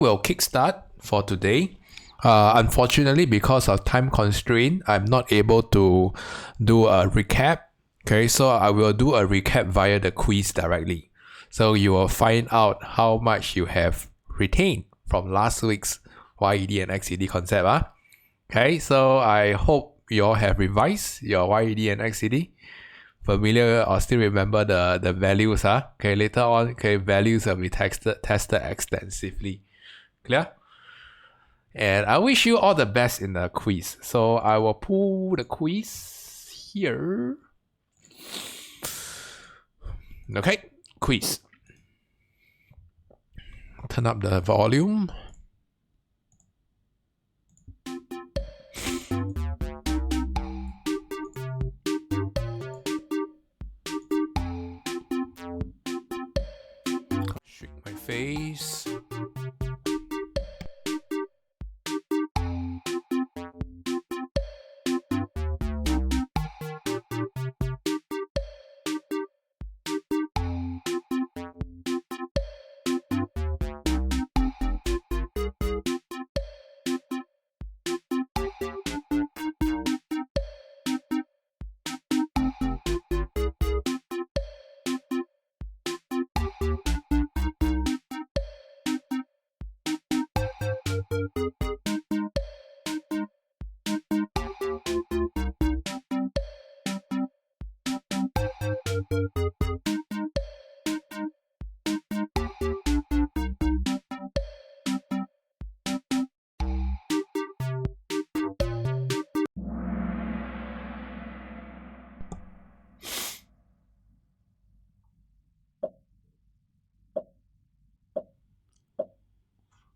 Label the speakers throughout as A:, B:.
A: We'll kickstart for today. Unfortunately, because of time constraint, I'm not able to do a recap. Okay, so I will do a recap via the quiz directly. So you will find out how much you have retained from last week's YED and XED concept. Okay, so I hope you all have revised your YED and XED. Familiar or still remember the values. Okay, later on, okay, values will be tested extensively. Clear? And I wish you all the best in the quiz. So I will pull the quiz here. Okay, quiz. Turn up the volume. Shrink my face.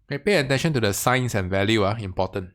A: Okay, pay attention to the signs and value, important.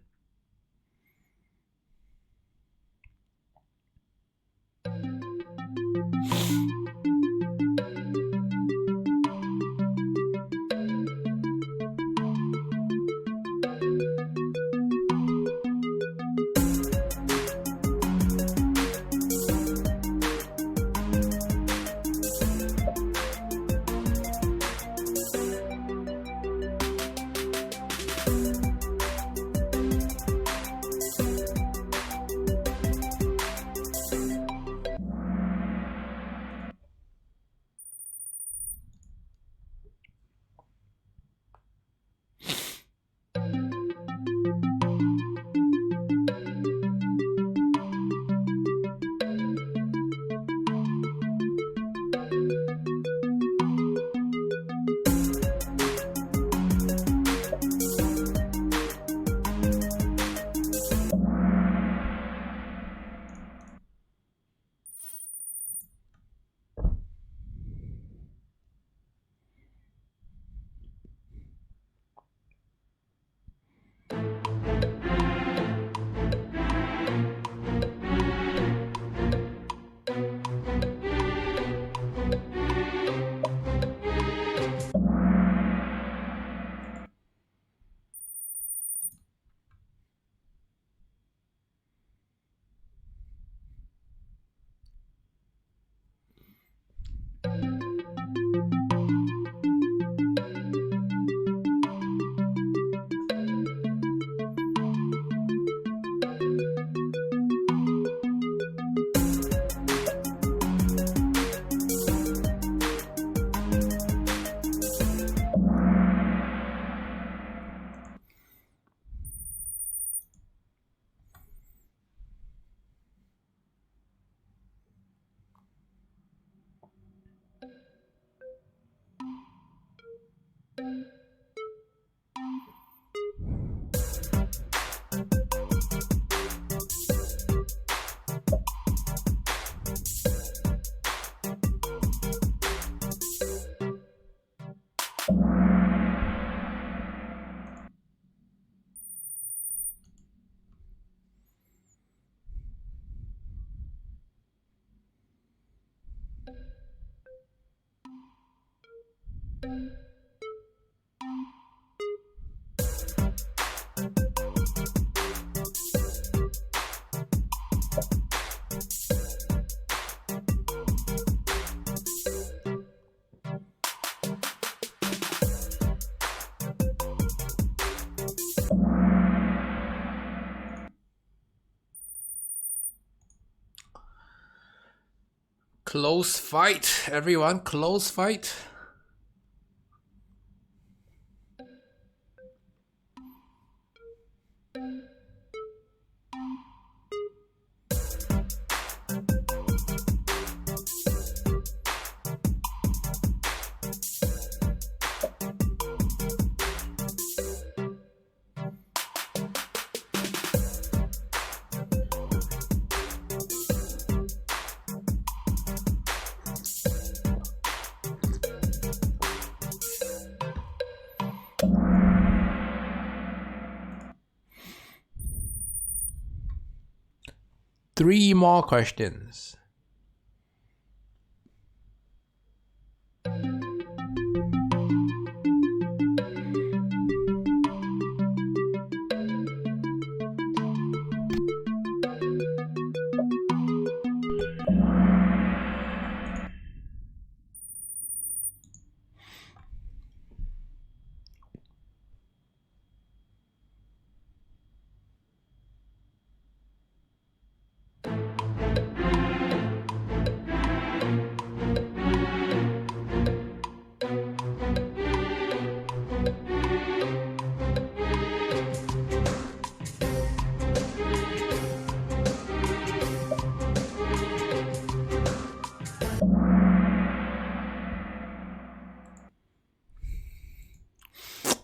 A: Close fight, everyone. Close fight. Three more questions.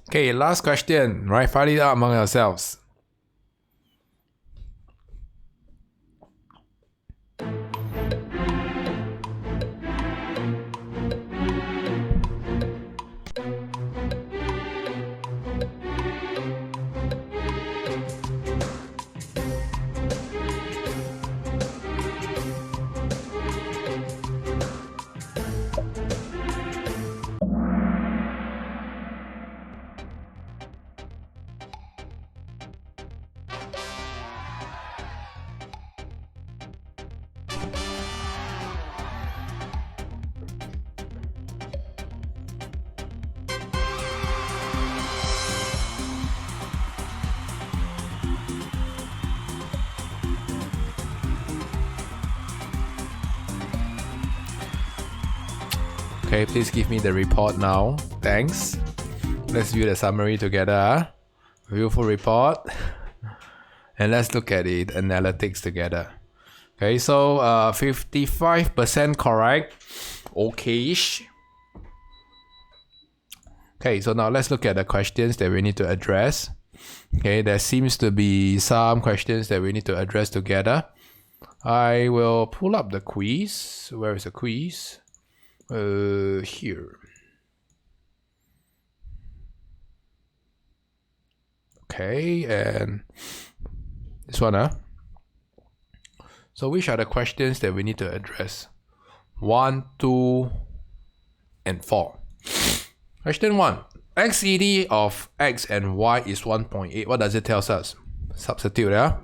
A: Okay, last question, right? Fight it out among yourselves. Okay, please give me the report now. Thanks. Let's view the summary together. Beautiful report. And let's look at the analytics together. Okay, so 55% correct. Okay-ish. Okay, so now let's look at the questions that we need to address. Okay, there seems to be some questions that we need to address together. I will pull up the quiz. Where is the quiz? Here. Okay, and this one, So which are the questions that we need to address? 1, 2, and 4. Question 1. XED of X and Y is 1.8. What does it tell us? Substitute, yeah?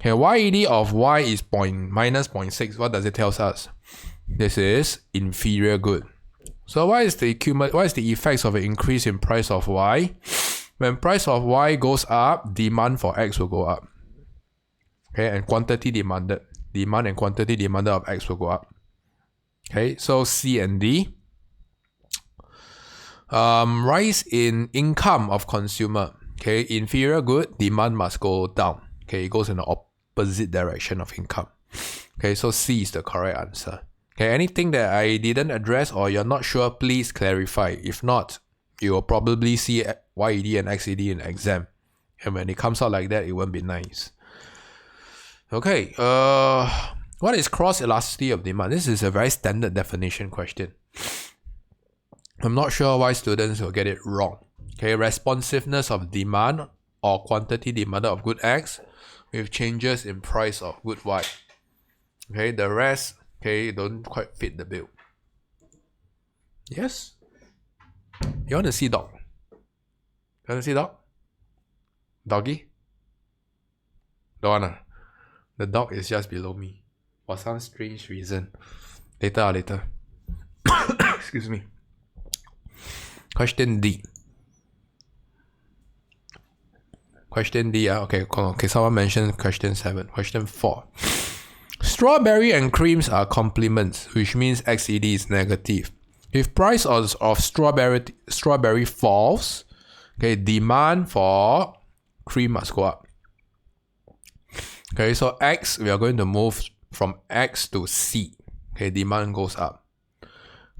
A: Okay, YED of Y is minus 0.6. What does it tell us? This is inferior good. So what is the effects of an increase in price of Y? When price of Y goes up, demand for X will go up. Okay, and demand and quantity demanded of X will go up. Okay, so C and D. Rise in income of consumer. Okay, inferior good, demand must go down. Okay, it goes in the opposite direction of income. Okay, so C is the correct answer. Okay, anything that I didn't address or you're not sure, please clarify. If not, you will probably see YED and XED in the exam. And when it comes out like that, it won't be nice. Okay, what is cross elasticity of demand? This is a very standard definition question. I'm not sure why students will get it wrong. Okay, responsiveness of demand or quantity demanded of good X with changes in price of good Y. Okay, the rest, okay, don't quite fit the bill. Yes? You want to see dog? You want to see dog? Doggy? Don't wanna. The dog is just below me for some strange reason. Later. Excuse me. Question D. Okay, someone mentioned question 7. Question 4. strawberry and creams are complements, which means XED is negative. If price of strawberry falls, okay, demand for cream must go up. Okay, so X, we are going to move from X to C. Okay, demand goes up.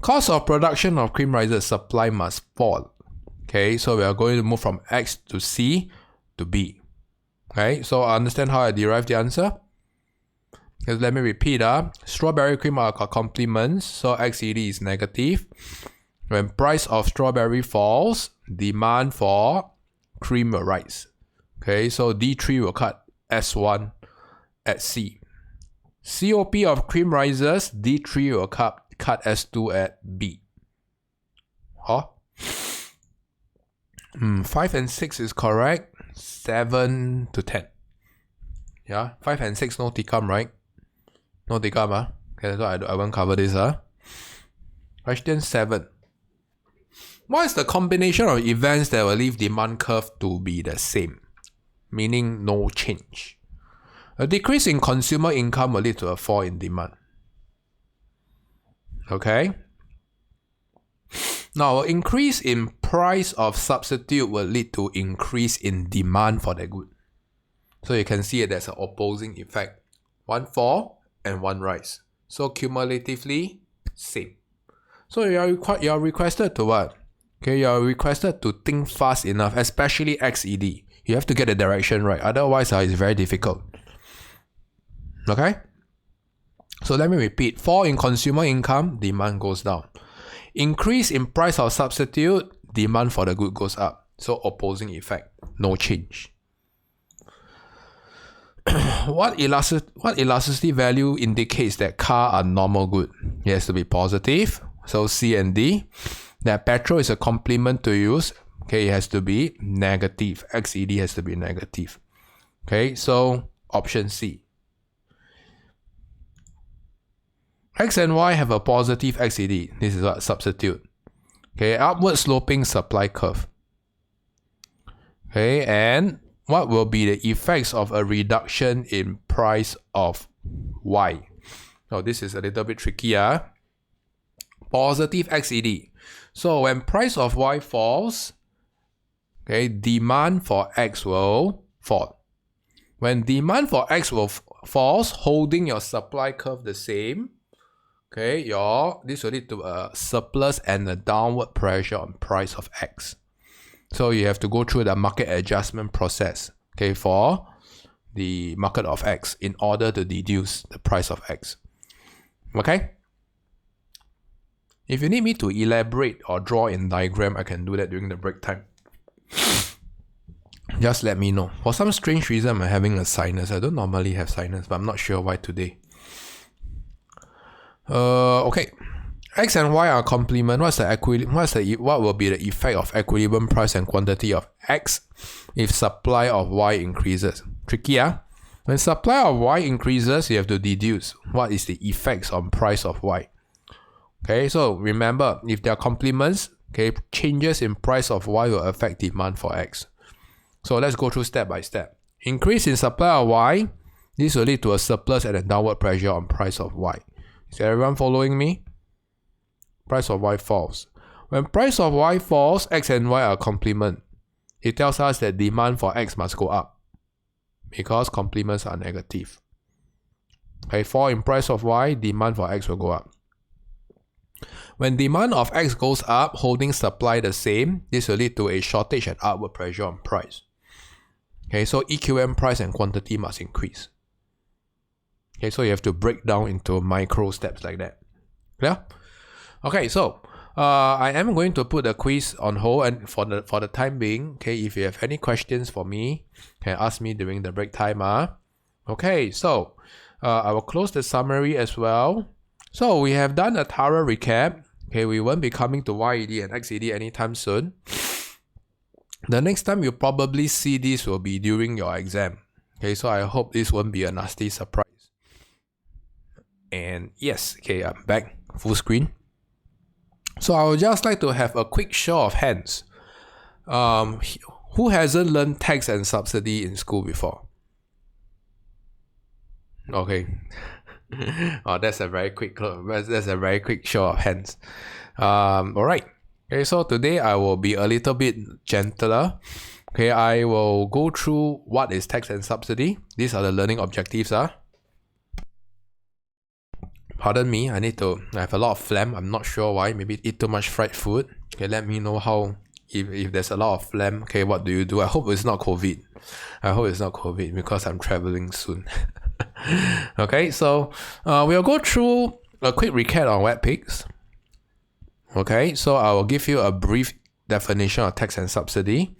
A: Cost of production of cream rises, supply must fall. Okay, so we are going to move from X to C to B. Okay, so understand how I derive the answer? Okay, let me repeat. Strawberry cream are complements, so XED is negative. When price of strawberry falls, demand for cream will rise. Okay, so D3 will cut S1 at C. COP of cream rises, D3 will cut S2 at B. Huh? 5 and 6 is correct. 7 to 10. Yeah, 5 and 6 no tikam, right? No tikam, Okay, so I won't cover this, Question 7. What is the combination of events that will leave demand curve to be the same? Meaning no change. A decrease in consumer income will lead to a fall in demand. Okay. Now, an increase in price of substitute will lead to increase in demand for the good. So you can see there's an opposing effect. One fall and one rise. So cumulatively, same. So you are requested to what? Okay, you are requested to think fast enough, especially XED. You have to get the direction right. Otherwise, it's very difficult. Okay? So let me repeat. Fall in consumer income, demand goes down. Increase in price of substitute, demand for the good goes up. So opposing effect, no change. What elasticity value indicates that car are normal good? It has to be positive. So C and D. That petrol is a complement to use. Okay, it has to be negative. XED has to be negative. Okay, so option C. X and Y have a positive XED. This is what substitute. Okay, upward sloping supply curve. Okay, and what will be the effects of a reduction in price of Y? Now, this is a little bit tricky. Positive XED. So when price of Y falls, okay, demand for X will fall. When demand for X falls, holding your supply curve the same, okay, this will lead to a surplus and a downward pressure on price of X. So you have to go through the market adjustment process, okay, for the market of X in order to deduce the price of X. Okay? If you need me to elaborate or draw in diagram, I can do that during the break time. Just let me know. For some strange reason, I'm having a sinus. I don't normally have sinus, but I'm not sure why today. Okay. X and Y are complement. What will be the effect of equilibrium price and quantity of X if supply of Y increases? Tricky, When supply of Y increases, you have to deduce what is the effects on price of Y. Okay, so remember, if there are complements, okay, changes in price of Y will affect demand for X. So let's go through step by step. Increase in supply of Y, this will lead to a surplus and a downward pressure on price of Y. Is everyone following me? Price of Y falls. When price of Y falls, X and Y are complement. It tells us that demand for X must go up because complements are negative. Okay, fall in price of Y, demand for X will go up. When demand of X goes up, holding supply the same, this will lead to a shortage and upward pressure on price. Okay, so EQM price and quantity must increase. Okay, so you have to break down into micro steps like that. Yeah? Okay, so I am going to put the quiz on hold and for the time being. Okay, if you have any questions for me, can ask me during the break time. Okay, so I will close the summary as well. So we have done a thorough recap. Okay, we won't be coming to YED and XED anytime soon. The next time you probably see this will be during your exam. Okay, so I hope this won't be a nasty surprise. And yes, okay, I'm back full screen. So I would just like to have a quick show of hands. Who hasn't learned tax and subsidy in school before? Okay. Oh, that's a very quick show of hands. All right. Okay, so today I will be a little bit gentler. Okay, I will go through what is tax and subsidy. These are the learning objectives. Pardon me, I have a lot of phlegm. I'm not sure why. Maybe eat too much fried food. Okay, let me know how, if there's a lot of phlegm, okay, what do you do? I hope it's not COVID. I hope it's not COVID because I'm traveling soon. Okay, so we'll go through a quick recap on WETPIGS. Okay, so I will give you a brief definition of tax and subsidy.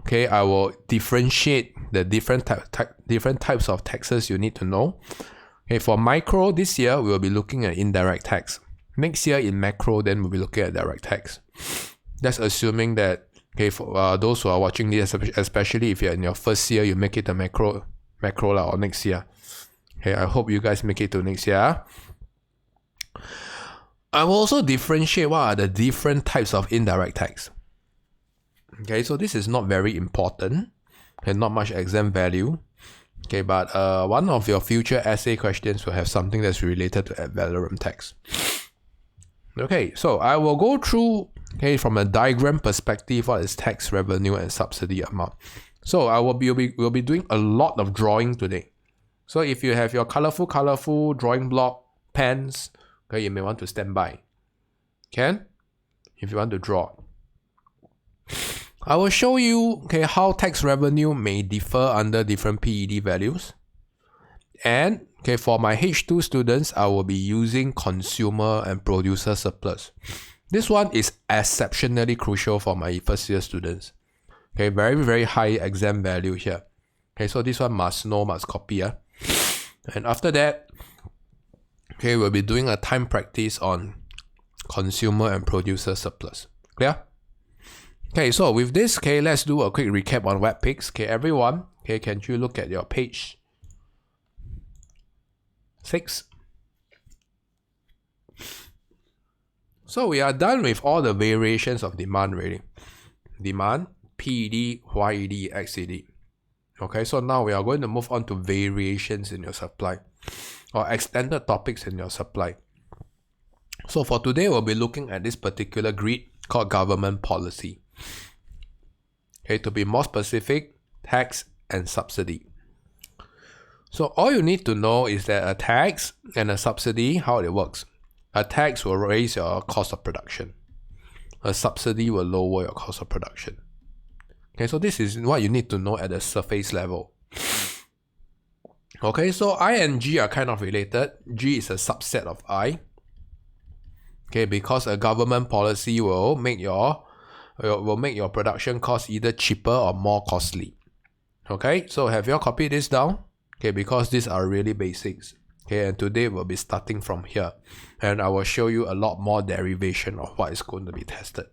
A: Okay, I will differentiate the different types of taxes you need to know. Okay, for micro, this year we will be looking at indirect tax. Next year in macro, then we'll be looking at direct tax. That's assuming that, okay, for those who are watching this, especially if you're in your first year, you make it to macro or next year. Okay, I hope you guys make it to next year. I will also differentiate what are the different types of indirect tax. Okay, so this is not very important and not much exam value. Okay, but one of your future essay questions will have something that's related to valorem tax. Okay, so I will go through, okay, from a diagram perspective, what is tax, revenue, and subsidy amount. So we'll be doing a lot of drawing today. So if you have your colorful drawing block, pens, okay, you may want to stand by. Can? If you want to draw. I will show you, okay, how tax revenue may differ under different PED values. And, okay, for my H2 students, I will be using consumer and producer surplus. This one is exceptionally crucial for my first year students. Okay, very, very high exam value here. Okay, so this one must know, must copy. And after that, okay, we'll be doing a time practice on consumer and producer surplus. Clear? Okay, so with this, okay, let's do a quick recap on WETPIGS. Okay, everyone, okay, can you look at your page 6? So we are done with all the variations of demand really. Demand, PED, YED, XED. Okay, so now we are going to move on to variations in your supply or extended topics in your supply. So for today, we'll be looking at this particular grid called government policy. Okay, to be more specific, tax and subsidy. So all you need to know is that a tax and a subsidy, how it works. A tax will raise your cost of production. A subsidy will lower your cost of production. Okay, so this is what you need to know at the surface level. Okay, so I and G are kind of related. G is a subset of I. Okay, because a government policy will make your production cost either cheaper or more costly. Okay, so have you all copied this down? Okay, because these are really basics. Okay, and today we'll be starting from here. And I will show you a lot more derivation of what is going to be tested.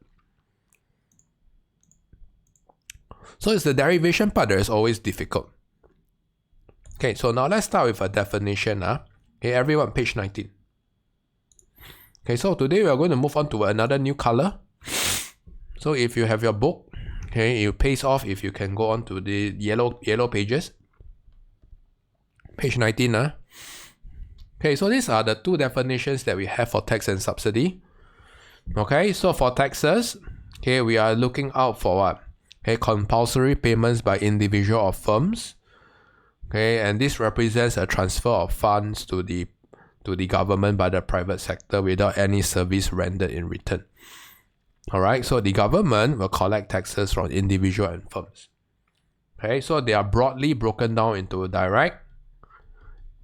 A: So it's the derivation part that is always difficult. Okay, so now let's start with a definition. Okay, everyone, page 19. Okay, so today we are going to move on to another new color. So if you have your book, okay, it pays off if you can go on to the yellow pages. Page 19. Okay, so these are the two definitions that we have for tax and subsidy. Okay, so for taxes, okay, we are looking out for what? Okay, compulsory payments by individual or firms. Okay, and this represents a transfer of funds to the government by the private sector without any service rendered in return. Alright, so the government will collect taxes from individual and firms. Okay, so they are broadly broken down into direct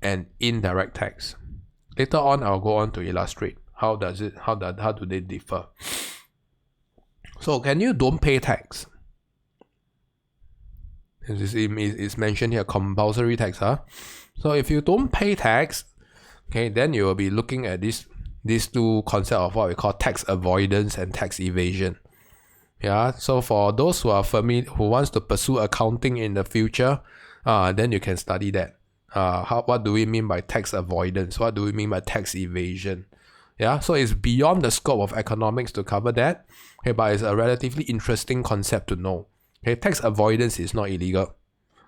A: and indirect tax. Later on, I'll go on to illustrate how do they differ. So can you don't pay tax? It's mentioned here, compulsory tax. So if you don't pay tax, okay, then you will be looking at these two concepts of what we call tax avoidance and tax evasion. Yeah, so for those who are familiar, who wants to pursue accounting in the future, then you can study that. What do we mean by tax avoidance? What do we mean by tax evasion? Yeah, so it's beyond the scope of economics to cover that. Okay, but it's a relatively interesting concept to know. Okay, tax avoidance is not illegal.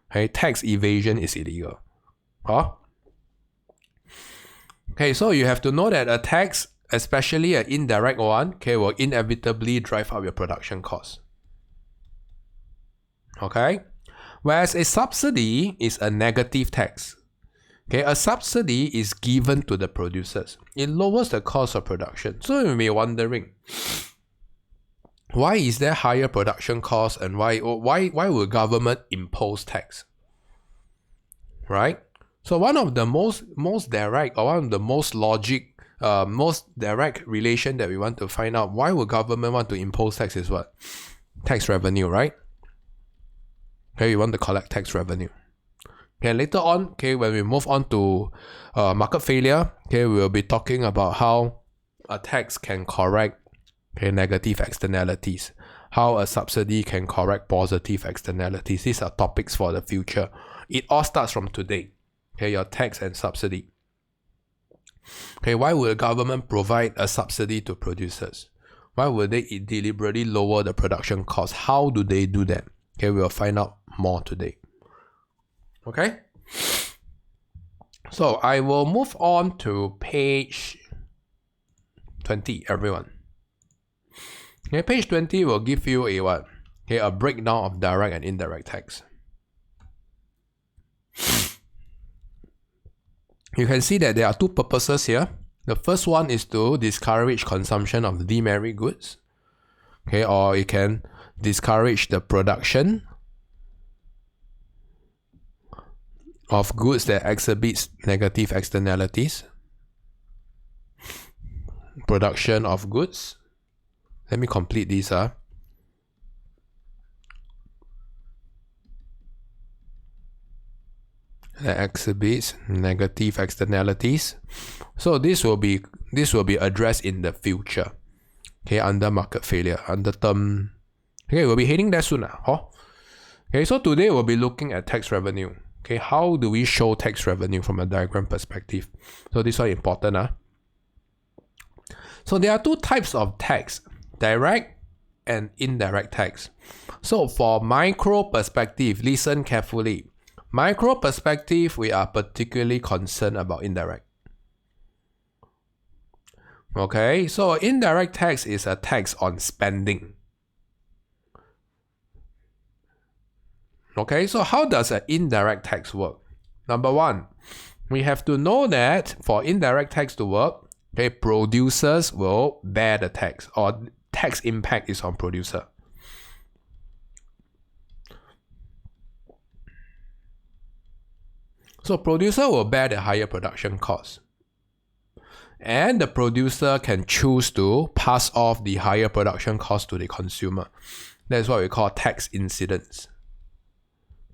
A: Okay, tax evasion is illegal. Okay, so you have to know that a tax, especially an indirect one, okay, will inevitably drive up your production costs. Okay, whereas a subsidy is a negative tax. Okay, a subsidy is given to the producers. It lowers the cost of production. So you may be wondering, why is there higher production costs and why will government impose tax? Right? So one of the most direct or one of the most direct relation that we want to find out, why would government want to impose tax is what? Tax revenue, right? Okay, you want to collect tax revenue. Okay, later on, okay, when we move on to market failure, okay, we'll be talking about how a tax can correct negative externalities, how a subsidy can correct positive externalities. These are topics for the future. It all starts from today. Okay, your tax and subsidy. Okay, why would the government provide a subsidy to producers? Why would they deliberately lower the production cost? How do they do that? Okay, we'll find out more today. Okay, so I will move on to page 20, everyone. Okay, page 20 will give you a what? Okay, a breakdown of direct and indirect tax. You can see that there are two purposes here. The first one is to discourage consumption of demerit goods. Okay, or it can discourage the production of goods that exhibits negative externalities. Production of goods. Let me complete this. That exhibits negative externalities. So this will be addressed in the future. Okay, under market failure, under term. Okay, we'll be heading there soon. Okay, so today we'll be looking at tax revenue. Okay, how do we show tax revenue from a diagram perspective? So this one important. So there are two types of tax, direct and indirect tax. So for micro perspective, listen carefully. Micro perspective, we are particularly concerned about indirect. Okay, so indirect tax is a tax on spending. Okay, so how does an indirect tax work? Number one, we have to know that for indirect tax to work, okay, producers will bear the tax, or tax impact is on producer. So producer will bear the higher production cost. And the producer can choose to pass off the higher production cost to the consumer. That's what we call tax incidence.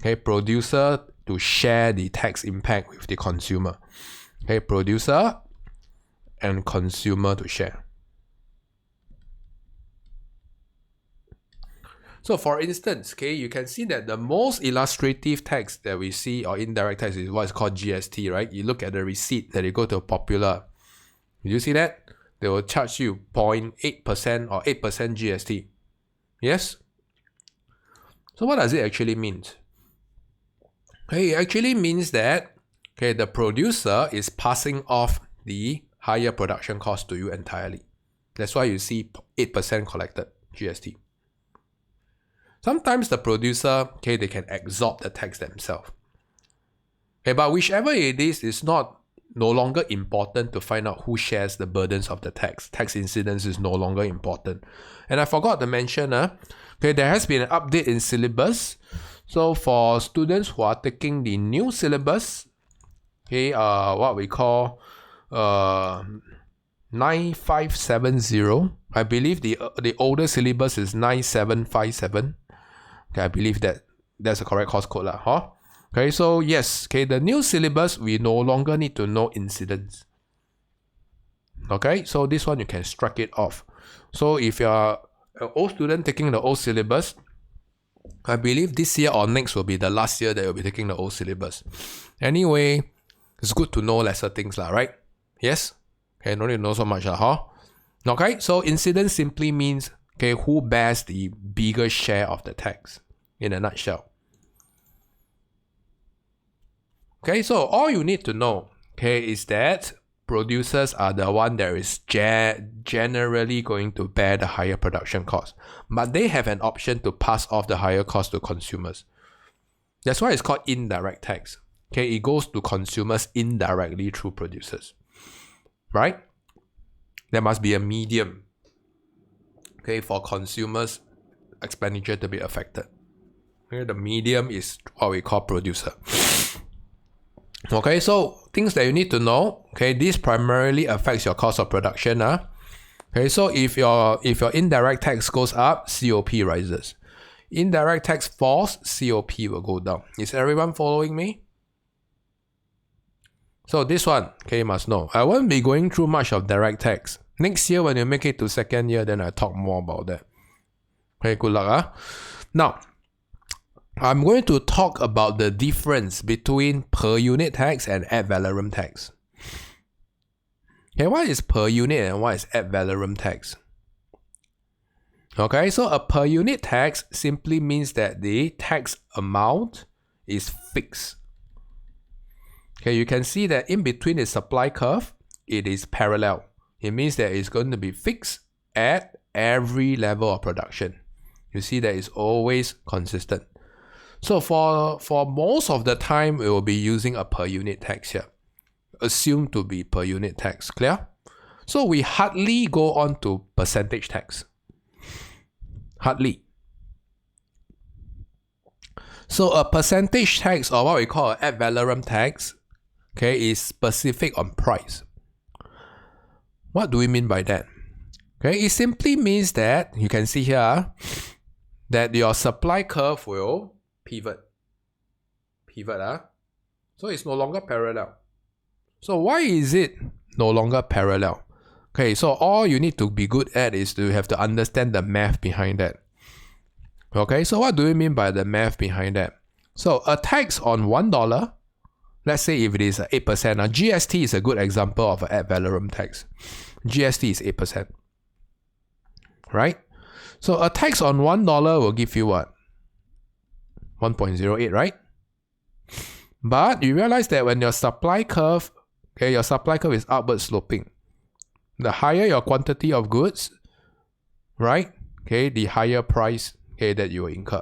A: Okay, producer to share the tax impact with the consumer. Okay, producer and consumer to share. So for instance, okay, you can see that the most illustrative tax that we see, or indirect tax, is what is called GST, right? You look at the receipt that you go to Popular. Did you see that? They will charge you 0.8% or 8% GST. Yes? So what does it actually mean? Okay, it actually means that the producer is passing off the higher production cost to you entirely. That's why you see 8% collected GST. Sometimes the producer, they can absorb the tax themselves. Okay, but whichever it is, it's no longer important to find out who shares the burdens of the tax. Tax incidence is no longer important. And I forgot to mention, there has been an update in syllabus. So for students who are taking the new syllabus, what we call 9570. I believe the older syllabus is 9757. Okay, I believe that's the correct course code. Okay, so yes, the new syllabus, we no longer need to know incidence. Okay, so this one you can strike it off. So if you're an old student taking the old syllabus, I believe this year or next will be the last year that you'll be taking the old syllabus. Anyway, it's good to know lesser things, right? Yes? Okay, no need to know so much, Okay, so incidence simply means, who bears the bigger share of the tax, in a nutshell. Okay, so all you need to know, is that producers are the one that is generally going to bear the higher production cost. But they have an option to pass off the higher cost to consumers. That's why it's called indirect tax. Okay, it goes to consumers indirectly through producers. Right? There must be a medium, okay, for consumers' expenditure to be affected. Okay, the medium is what we call producer. Okay, so things that you need to know. Okay, this primarily affects your cost of production. Okay, so if your indirect tax goes up, COP rises. Indirect tax falls, COP will go down. Is everyone following me? So this one, okay, you must know. I won't be going through much of direct tax. Next year, when you make it to second year, then I talk more about that. Okay, good luck. Now, I'm going to talk about the difference between per unit tax and ad valorem tax. Okay, what is per unit and what is ad valorem tax? Okay, so a per unit tax simply means that the tax amount is fixed. Okay, you can see that in between the supply curve, it is parallel. It means that it's going to be fixed at every level of production. You see that it's always consistent. So for most of the time, we will be using a per unit tax here. Assumed to be per unit tax, clear? So we hardly go on to percentage tax. Hardly. So a percentage tax, or what we call an ad valorem tax, okay, is specific on price. What do we mean by that? Okay, it simply means that, you can see here, that your supply curve will pivot. So it's no longer parallel. So why is it no longer parallel? Okay, so all you need to be good at is to have to understand the math behind that. Okay, so what do we mean by the math behind that? So a tax on $1, let's say if it is 8%, GST is a good example of an ad valorem tax. GST is 8%. Right? So a tax on $1 will give you what? 1.08, right? But you realize that when your supply curve, okay, your supply curve is upward sloping. The higher your quantity of goods, right? Okay, the higher price, okay, that you will incur.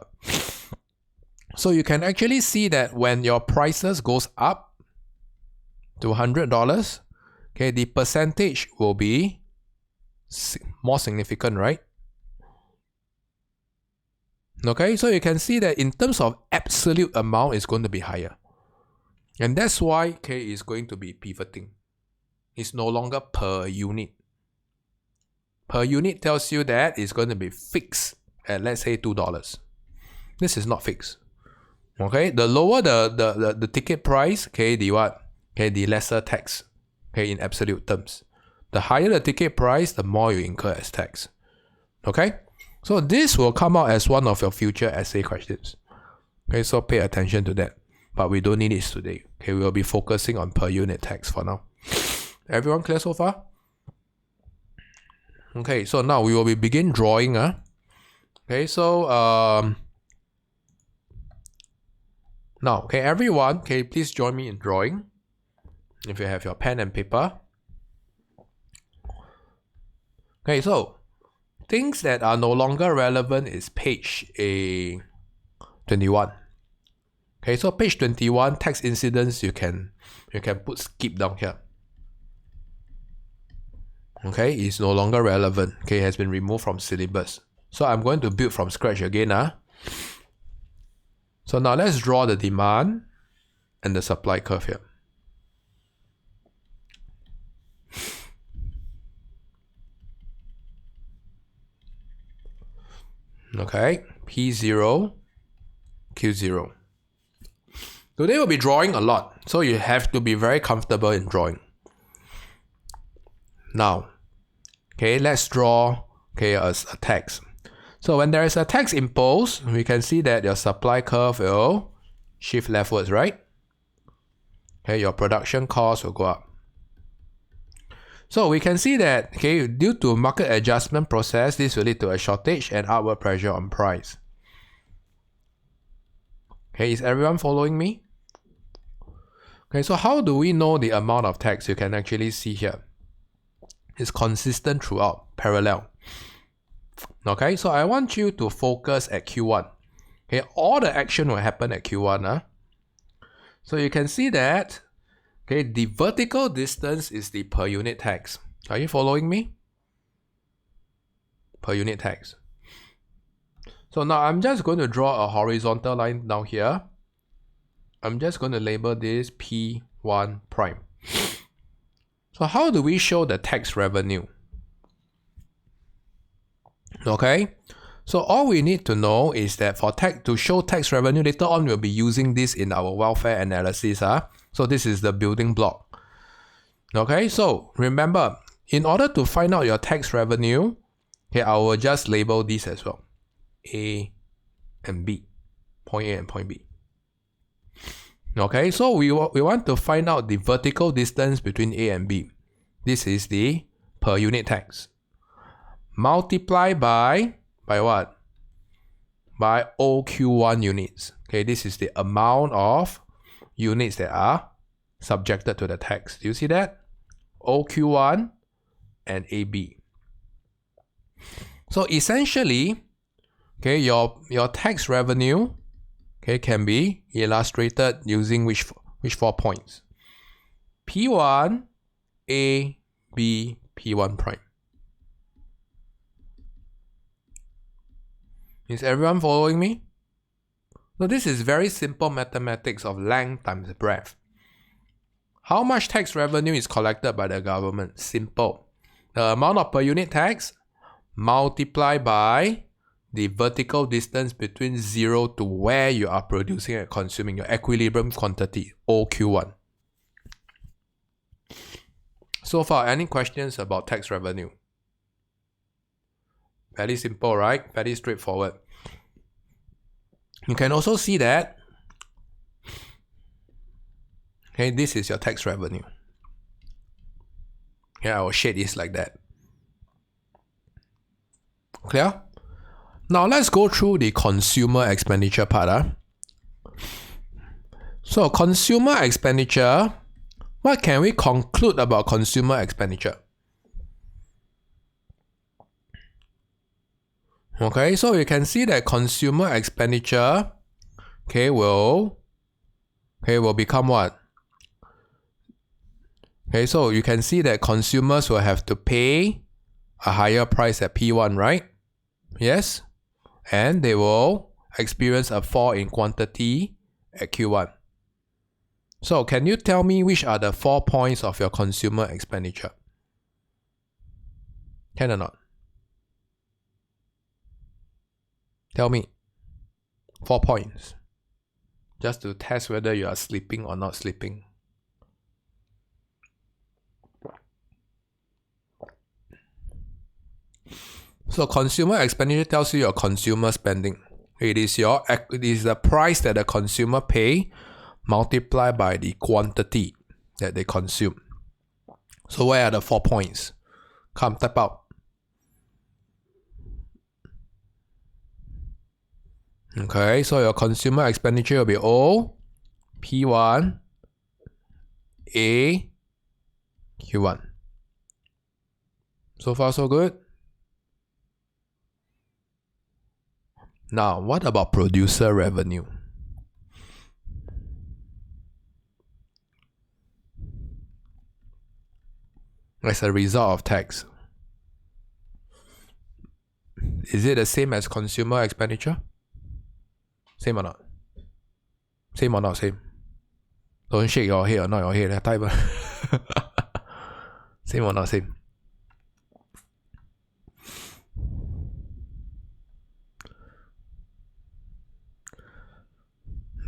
A: So you can actually see that when your prices goes up to $100, okay, the percentage will be more significant, right? Okay, so you can see that in terms of absolute amount, it's going to be higher. And that's why, okay, it's going to be pivoting. It's no longer per unit. Per unit tells you that it's going to be fixed at, let's say, $2. This is not fixed. Okay, the lower the ticket price, okay, the what? Okay, the lesser tax, okay, in absolute terms. The higher the ticket price, the more you incur as tax. Okay, so this will come out as one of your future essay questions. Okay, so pay attention to that. But we don't need it today. Okay, we will be focusing on per unit tax for now. Everyone clear so far? Okay, so now we will begin drawing. Okay, so now, okay, everyone, okay, please join me in drawing. If you have your pen and paper. Okay, so things that are no longer relevant is page 21. Okay, so page 21, tax incidents, you can put skip down here. Okay, it's no longer relevant. Okay, it has been removed from syllabus. So I'm going to build from scratch again. So now let's draw the demand and the supply curve here. Okay, P0, Q0. Today we'll be drawing a lot, so you have to be very comfortable in drawing. Now, okay, let's draw, okay, a tax. So when there is a tax imposed, we can see that your supply curve will shift leftwards, right? Okay, your production cost will go up. So we can see that, okay, due to market adjustment process, this will lead to a shortage and upward pressure on price. Okay, is everyone following me? Okay, so how do we know the amount of tax? You can actually see here. It's consistent throughout, parallel. Okay, so I want you to focus at Q1. Okay, all the action will happen at Q1. So you can see that, okay, the vertical distance is the per unit tax. Are you following me? Per unit tax. So now I'm just going to draw a horizontal line down here. I'm just going to label this P1 prime. So how do we show the tax revenue? Okay, so all we need to know is that for to show tax revenue, later on we'll be using this in our welfare analysis. So this is the building block. Okay, so remember, in order to find out your tax revenue, okay, I will just label this as well. A and B. Point A and point B. Okay, so we want to find out the vertical distance between A and B. This is the per unit tax. Multiply by what? By OQ1 units. Okay, this is the amount of units that are subjected to the tax. Do you see that? OQ1 and AB. So essentially, okay, your tax revenue, okay, can be illustrated using which 4 points? P1, A, B, P1 prime. Is everyone following me? So this is very simple mathematics of length times breadth. How much tax revenue is collected by the government? Simple. The amount of per unit tax multiplied by the vertical distance between 0 to where you are producing and consuming, your equilibrium quantity, OQ1. So far, any questions about tax revenue? Very simple, right? Very straightforward. You can also see that, okay, this is your tax revenue. Yeah, I will shade this like that. Clear? Now let's go through the consumer expenditure part. So consumer expenditure, what can we conclude about consumer expenditure? Okay, so you can see that consumer expenditure, okay, will become what? Okay, so you can see that consumers will have to pay a higher price at P1, right? Yes? And they will experience a fall in quantity at Q1. So can you tell me which are the 4 points of your consumer expenditure? Can or not? Tell me. 4 points. Just to test whether you are sleeping or not sleeping. So consumer expenditure tells you your consumer spending. It is the price that the consumer pay multiplied by the quantity that they consume. So where are the 4 points? Come, type out. Okay, so your consumer expenditure will be O, P1, A, Q1. So far so good? Now, what about producer revenue? As a result of tax. Is it the same as consumer expenditure? Same or not? Same or not same? Don't shake your head or not your head. Type. Same or not same?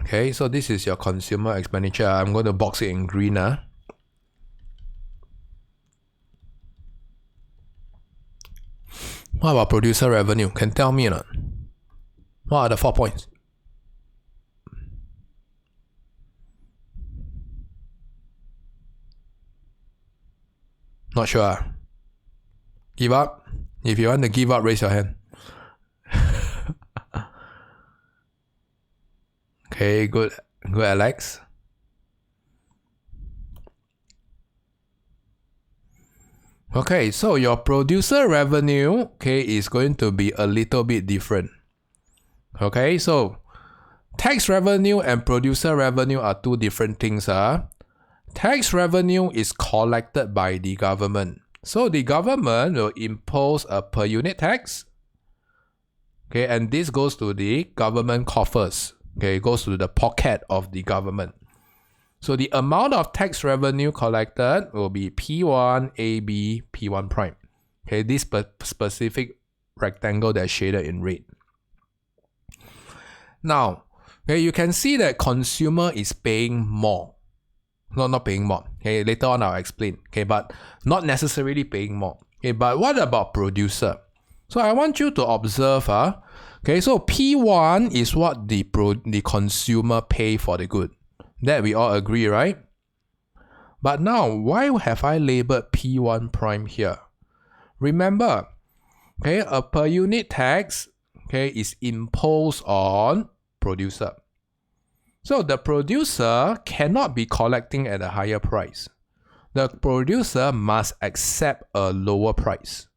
A: Okay, so this is your consumer expenditure. I'm going to box it in green. What about producer revenue? Can tell me or not? What are the 4 points? Not sure. Give up? If you want to give up, raise your hand. Okay, good, Alex. Okay, so your producer revenue, okay, is going to be a little bit different. Okay, so tax revenue and producer revenue are two different things. Tax revenue is collected by the government. So the government will impose a per unit tax. Okay, and this goes to the government coffers. Okay, it goes to the pocket of the government. So the amount of tax revenue collected will be P1, AB, P1 prime. Okay, this specific rectangle that's shaded in red. Now, okay, you can see that consumer is paying more. No, not paying more. Okay, later on I'll explain. Okay, but not necessarily paying more. Okay, but what about producer? So I want you to observe. Okay, so P1 is what the consumer pay for the good. That we all agree, right? But now, why have I labeled P1 prime here? Remember, okay, a per unit tax, okay, is imposed on producer. So the producer cannot be collecting at a higher price. The producer must accept a lower price.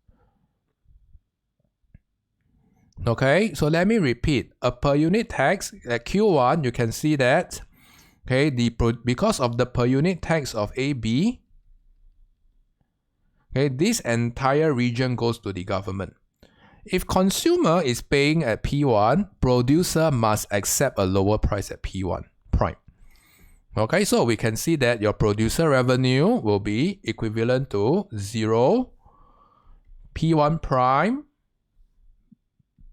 A: Okay, so let me repeat. A per unit tax at Q1, you can see that, okay, because of the per unit tax of AB, okay, this entire region goes to the government. If consumer is paying at P1, producer must accept a lower price at P1 prime. Okay, so we can see that your producer revenue will be equivalent to 0 P1 prime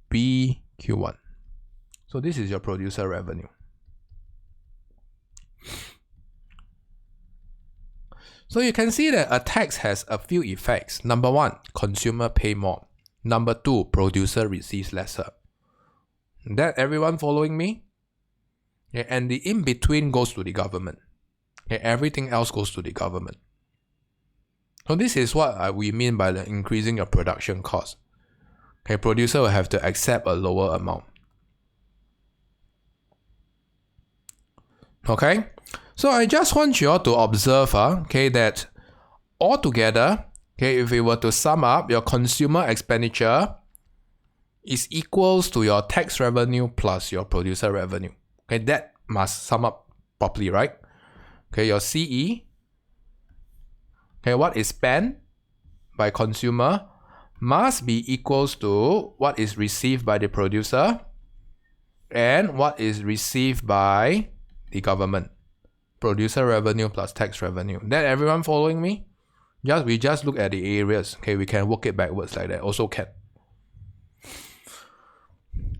A: B Q1. So this is your producer revenue. So you can see that a tax has a few effects. Number one, consumer pay more. Number two, producer receives lesser. That everyone following me? Okay, and the in-between goes to the government. Okay, everything else goes to the government. So this is what we mean by the increasing your production cost. Okay, producer will have to accept a lower amount. Okay, so I just want you all to observe, okay, that altogether, okay, if we were to sum up, your consumer expenditure is equals to your tax revenue plus your producer revenue. Okay, that must sum up properly, right? Okay, your CE, okay, what is spent by consumer must be equals to what is received by the producer and what is received by the government. Producer revenue plus tax revenue. That everyone following me? We just look at the areas. Okay, we can work it backwards like that. Also can.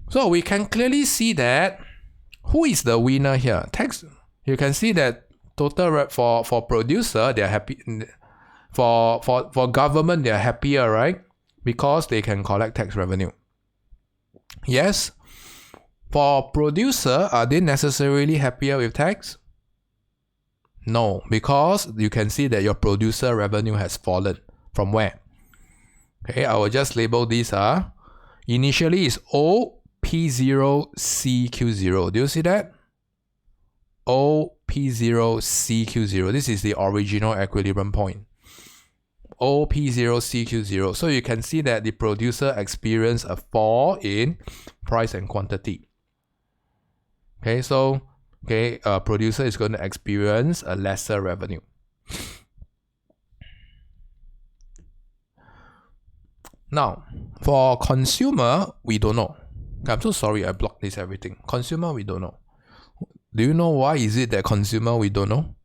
A: So we can clearly see that who is the winner here? Tax. You can see that total for producer they are happy. For government they are happier, right? Because they can collect tax revenue. Yes. For producer, are they necessarily happier with tax? No, because you can see that your producer revenue has fallen. From where? Okay, I will just label these. Initially is OP0 CQ0. Do you see that? OP0 CQ0. This is the original equilibrium point. OP0 CQ0. So you can see that the producer experienced a fall in price and quantity. Okay, so producer is going to experience a lesser revenue. Now, for consumer, we don't know. I'm so sorry I blocked this everything. Consumer, we don't know. Do you know why is it that consumer, we don't know?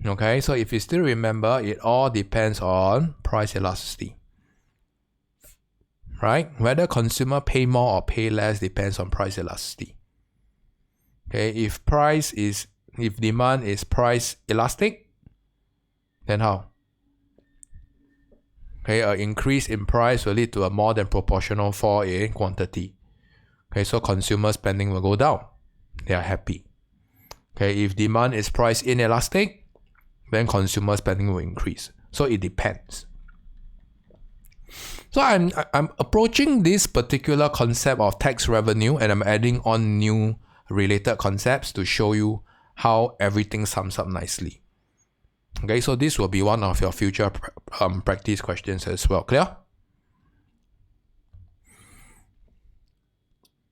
A: Okay, so if you still remember, it all depends on price elasticity. Right? Whether consumer pay more or pay less depends on price elasticity. Okay, if demand is price elastic, then how? Okay, an increase in price will lead to a more than proportional fall in quantity. Okay, so consumer spending will go down. They are happy. Okay, if demand is price inelastic, then consumer spending will increase. So it depends. So I'm approaching this particular concept of tax revenue and I'm adding on new related concepts to show you how everything sums up nicely. Okay, so this will be one of your future practice questions as well. Clear?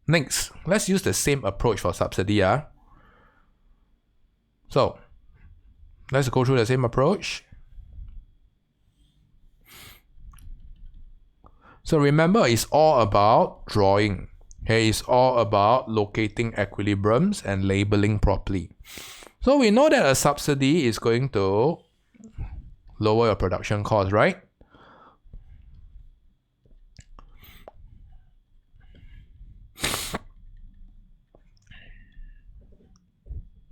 A: Next, let's use the same approach for subsidy. So, let's go through the same approach. So remember, it's all about drawing. Okay, it's all about locating equilibriums and labeling properly. So we know that a subsidy is going to lower your production cost, right?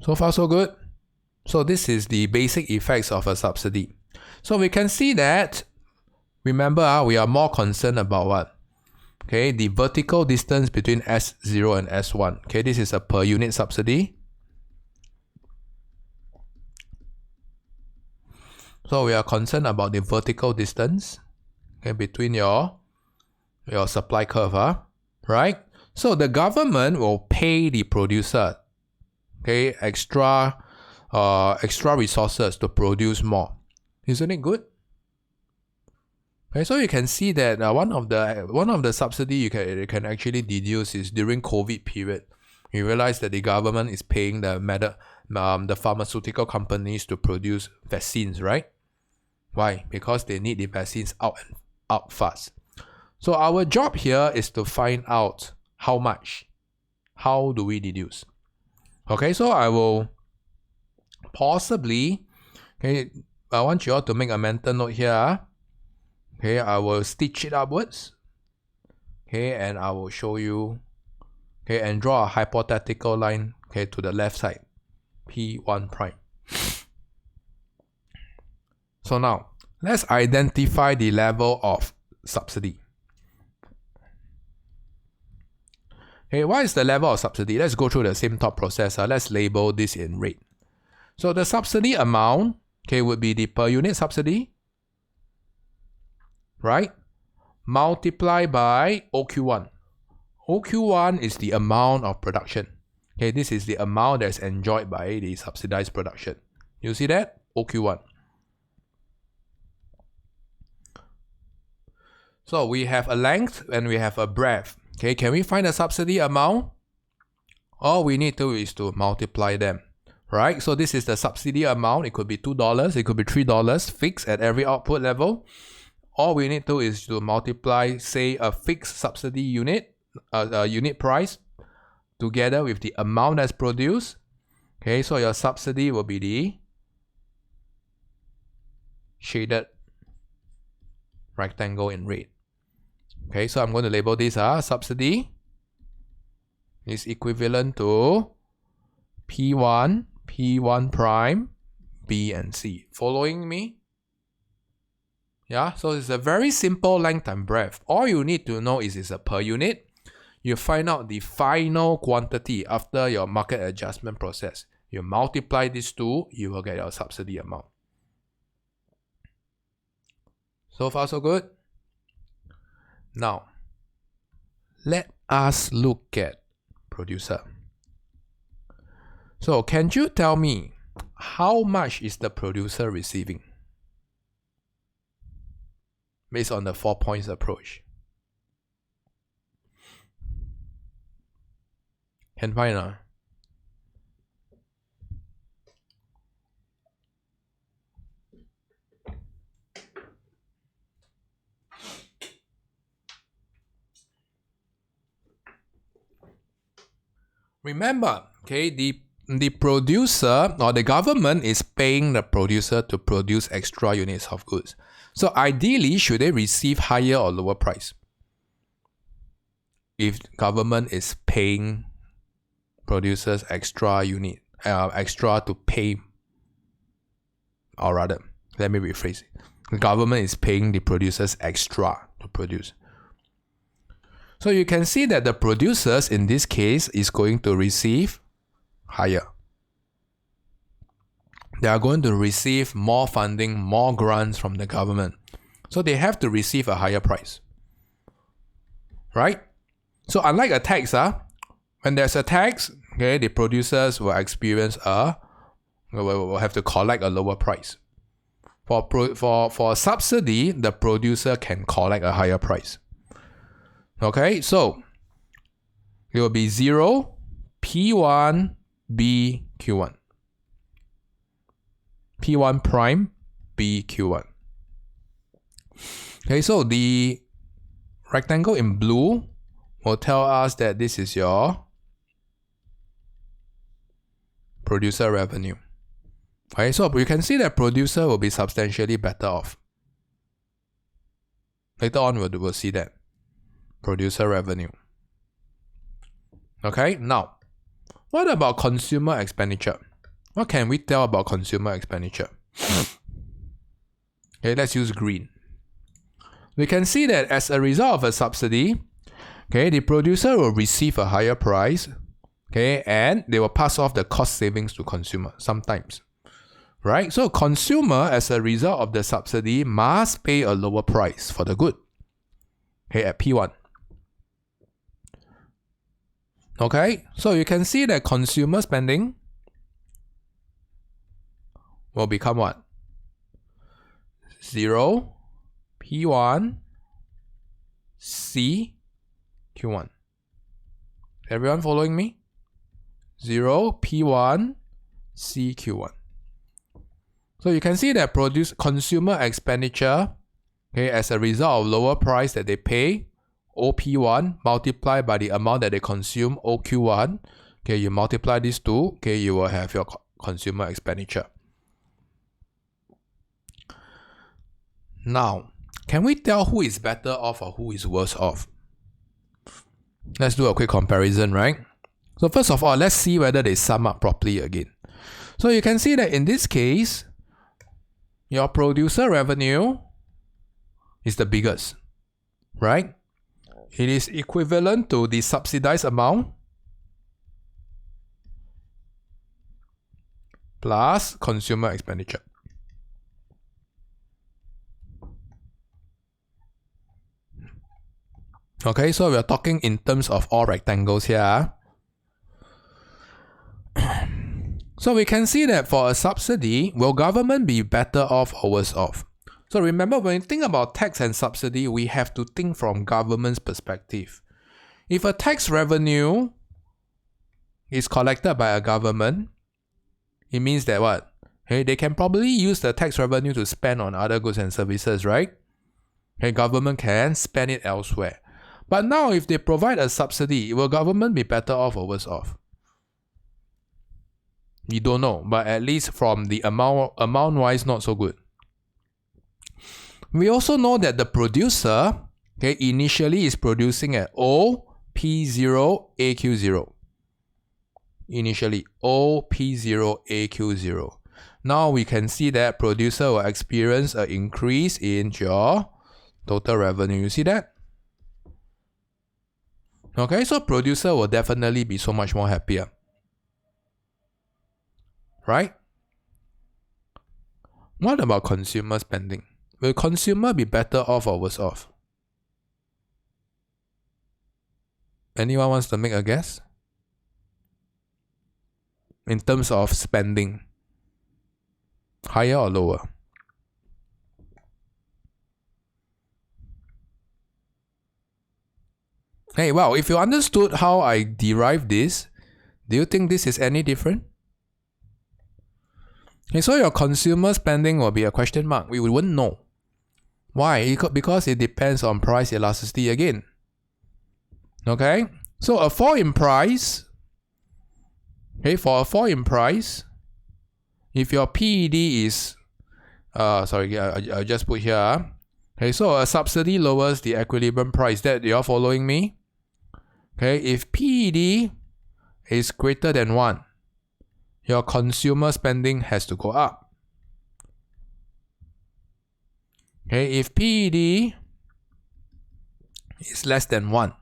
A: So far so good. So this is the basic effects of a subsidy. So we can see that, remember, we are more concerned about what? Okay, the vertical distance between S0 and S1. Okay, this is a per unit subsidy. So we are concerned about the vertical distance, okay, between your supply curve, right? So the government will pay the producer, okay, extra resources to produce more. Isn't it good? Okay, so you can see that one of the subsidy you can actually deduce is during COVID period. You realize that the government is paying the pharmaceutical companies to produce vaccines, right? Why? Because they need the vaccines out fast. So our job here is to find out how much. How do we deduce? Okay, so I will possibly, okay, I want you all to make a mental note here. Okay, I will stitch it upwards. Okay, and I will show you, okay, and draw a hypothetical line, okay, to the left side, P1 prime. So now, let's identify the level of subsidy. Okay, what is the level of subsidy? Let's go through the same thought process. Let's label this in red. So the subsidy amount, okay, would be the per unit subsidy, right? Multiply by OQ1. OQ1 is the amount of production. Okay, this is the amount that's enjoyed by the subsidized production. You see that? OQ1. So we have a length and we have a breadth. Okay, can we find the subsidy amount? All we need to is to multiply them, right? So this is the subsidy amount. It could be $2, it could be $3 fixed at every output level. All we need to is to multiply, say, a fixed subsidy unit, unit price, together with the amount that's produced. Okay, so your subsidy will be the shaded rectangle in red. Okay, so I'm going to label this subsidy is equivalent to P1, P1 prime, B and C. Following me? Yeah, so it's a very simple length and breadth. All you need to know is it's a per unit. You find out the final quantity after your market adjustment process. You multiply these two, you will get your subsidy amount. So far, so good. Now, let us look at producer. So, can you tell me how much is the producer receiving? Based on the 4 points approach. Can find Remember, okay, the producer or the government is paying the producer to produce extra units of goods. So ideally, should they receive higher or lower price? If government is paying producers extra to pay, or rather, let me rephrase it. The government is paying the producers extra to produce. So you can see that the producers in this case is going to receive higher. They are going to receive more funding, more grants from the government. So they have to receive a higher price. Right? So unlike a tax, when there's a tax, okay, the producers will experience a will have to collect a lower price. For subsidy, the producer can collect a higher price. Okay, so it will be 0, P1, B, Q1. P1 prime, B, Q1. Okay, so the rectangle in blue will tell us that this is your producer revenue. Okay, so you can see that producer will be substantially better off. Later on, we'll see that. Producer revenue. Okay, now, what about consumer expenditure? What can we tell about consumer expenditure? Okay, let's use green. We can see that as a result of a subsidy, okay, the producer will receive a higher price, okay, and they will pass off the cost savings to consumer sometimes. Right? So consumer, as a result of the subsidy, must pay a lower price for the good. Okay, at P1. Okay, so you can see that consumer spending will become what? 0, P1, C, Q1. Everyone following me? 0, P1, C, Q1. So you can see that consumer expenditure, okay, as a result of lower price that they pay, OP1 multiplied by the amount that they consume, OQ1, okay, you multiply these two, okay, you will have your consumer expenditure. Now, can we tell who is better off or who is worse off? Let's do a quick comparison, right? So first of all, let's see whether they sum up properly again. So you can see that in this case, your producer revenue is the biggest, right? It is equivalent to the subsidized amount plus consumer expenditure. Okay, so we are talking in terms of all rectangles here. So we can see that for a subsidy, will government be better off or worse off? So remember, when you think about tax and subsidy, we have to think from government's perspective. If a tax revenue is collected by a government, it means that what? Hey, they can probably use the tax revenue to spend on other goods and services, right? Okay, government can spend it elsewhere. But now if they provide a subsidy, will government be better off or worse off? We don't know, but at least from the amount-wise, not so good. We also know that the producer, okay, initially is producing at OP0, AQ0. Initially, OP0, AQ0. Now we can see that producer will experience an increase in your total revenue. You see that? Okay, so producer will definitely be so much more happier. Right? What about consumer spending? Will consumer be better off or worse off? Anyone wants to make a guess? In terms of spending, higher or lower? Hey, wow, if you understood how I derived this, do you think this is any different? Okay, so your consumer spending will be a question mark. We wouldn't know. Why? Because it depends on price elasticity again. Okay? So a fall in price, okay, for a fall in price, if your PED is, I just put here, okay, so a subsidy lowers the equilibrium price. That you're following me? Okay, if PED is greater than 1, your consumer spending has to go up. Okay, if PED is less than 1.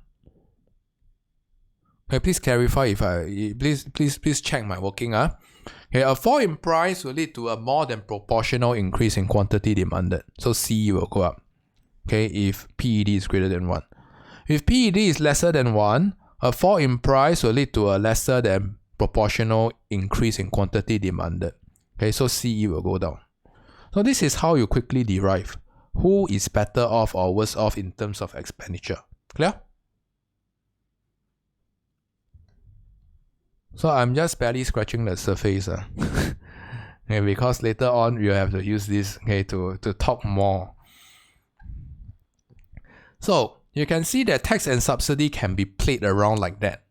A: Okay, please clarify please check my working. Okay, a fall in price will lead to a more than proportional increase in quantity demanded. So C will go up. Okay, if PED is greater than 1. If PED is lesser than 1, a fall in price will lead to a lesser than proportional increase in quantity demanded. Okay, so CE will go down. So this is how you quickly derive who is better off or worse off in terms of expenditure. Clear? So I'm just barely scratching the surface. Okay, because later on you have to use this, okay, to talk more. So you can see that tax and subsidy can be played around like that.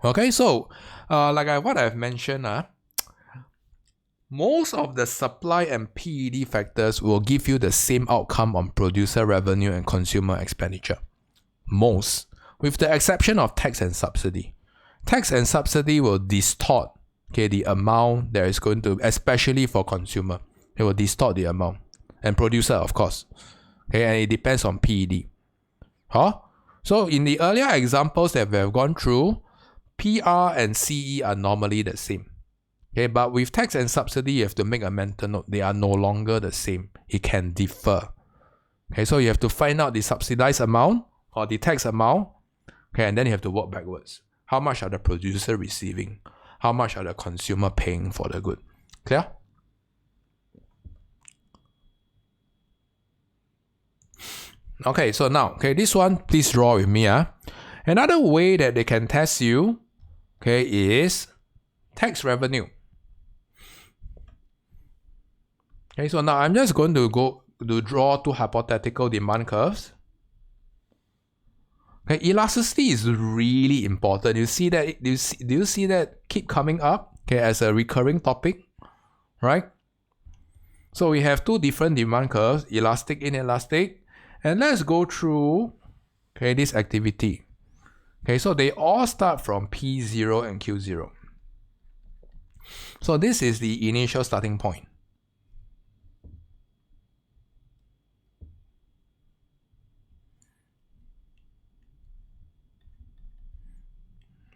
A: Okay, so what I've mentioned, most of the supply and PED factors will give you the same outcome on producer revenue and consumer expenditure. Most, with the exception of tax and subsidy. Tax and subsidy will distort, okay, the amount that is going to, especially for consumer. It will distort the amount. And producer, of course. Okay, and it depends on PED. So in the earlier examples that we have gone through, PR and CE are normally the same. Okay, but with tax and subsidy, you have to make a mental note. They are no longer the same. It can differ. Okay, so you have to find out the subsidized amount or the tax amount. Okay, and then you have to work backwards. How much are the producer receiving? How much are the consumer paying for the good? Clear? Okay, so now, okay, this one, please draw with me. Another way that they can test you, okay, is tax revenue. Okay, so now I'm just going to go to draw two hypothetical demand curves. Okay, elasticity is really important. You see that? Do you see that keep coming up? Okay, as a recurring topic, right? So we have two different demand curves, elastic, inelastic, and let's go through, okay, this activity. Okay, so they all start from P0 and Q0. So this is the initial starting point.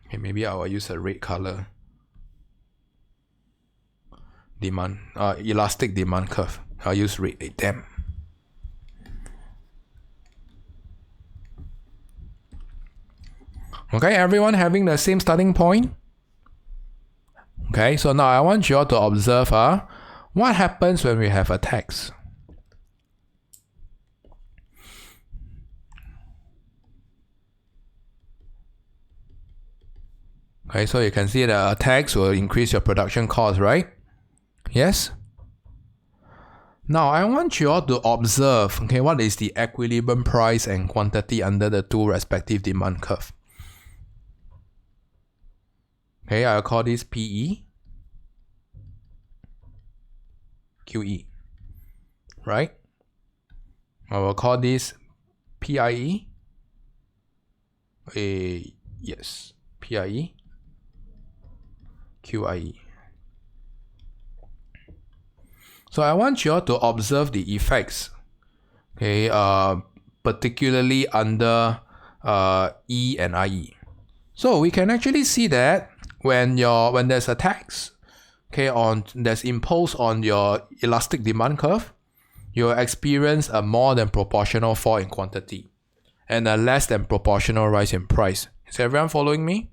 A: Okay, maybe I will use a red color. Demand, elastic demand curve. I'll use red, damn. Okay, everyone having the same starting point? Okay, so now I want you all to observe what happens when we have a tax. Okay, so you can see that a tax will increase your production cost, right? Yes? Now I want you all to observe, okay, what is the equilibrium price and quantity under the two respective demand curve. Okay, I'll call this PE, QE, right? I will call this PIE, yes, PIE, QIE. So I want you all to observe the effects, okay, particularly under E and IE. So we can actually see that when there's a tax, okay, that's imposed on your elastic demand curve, you'll experience a more than proportional fall in quantity and a less than proportional rise in price. Is everyone following me?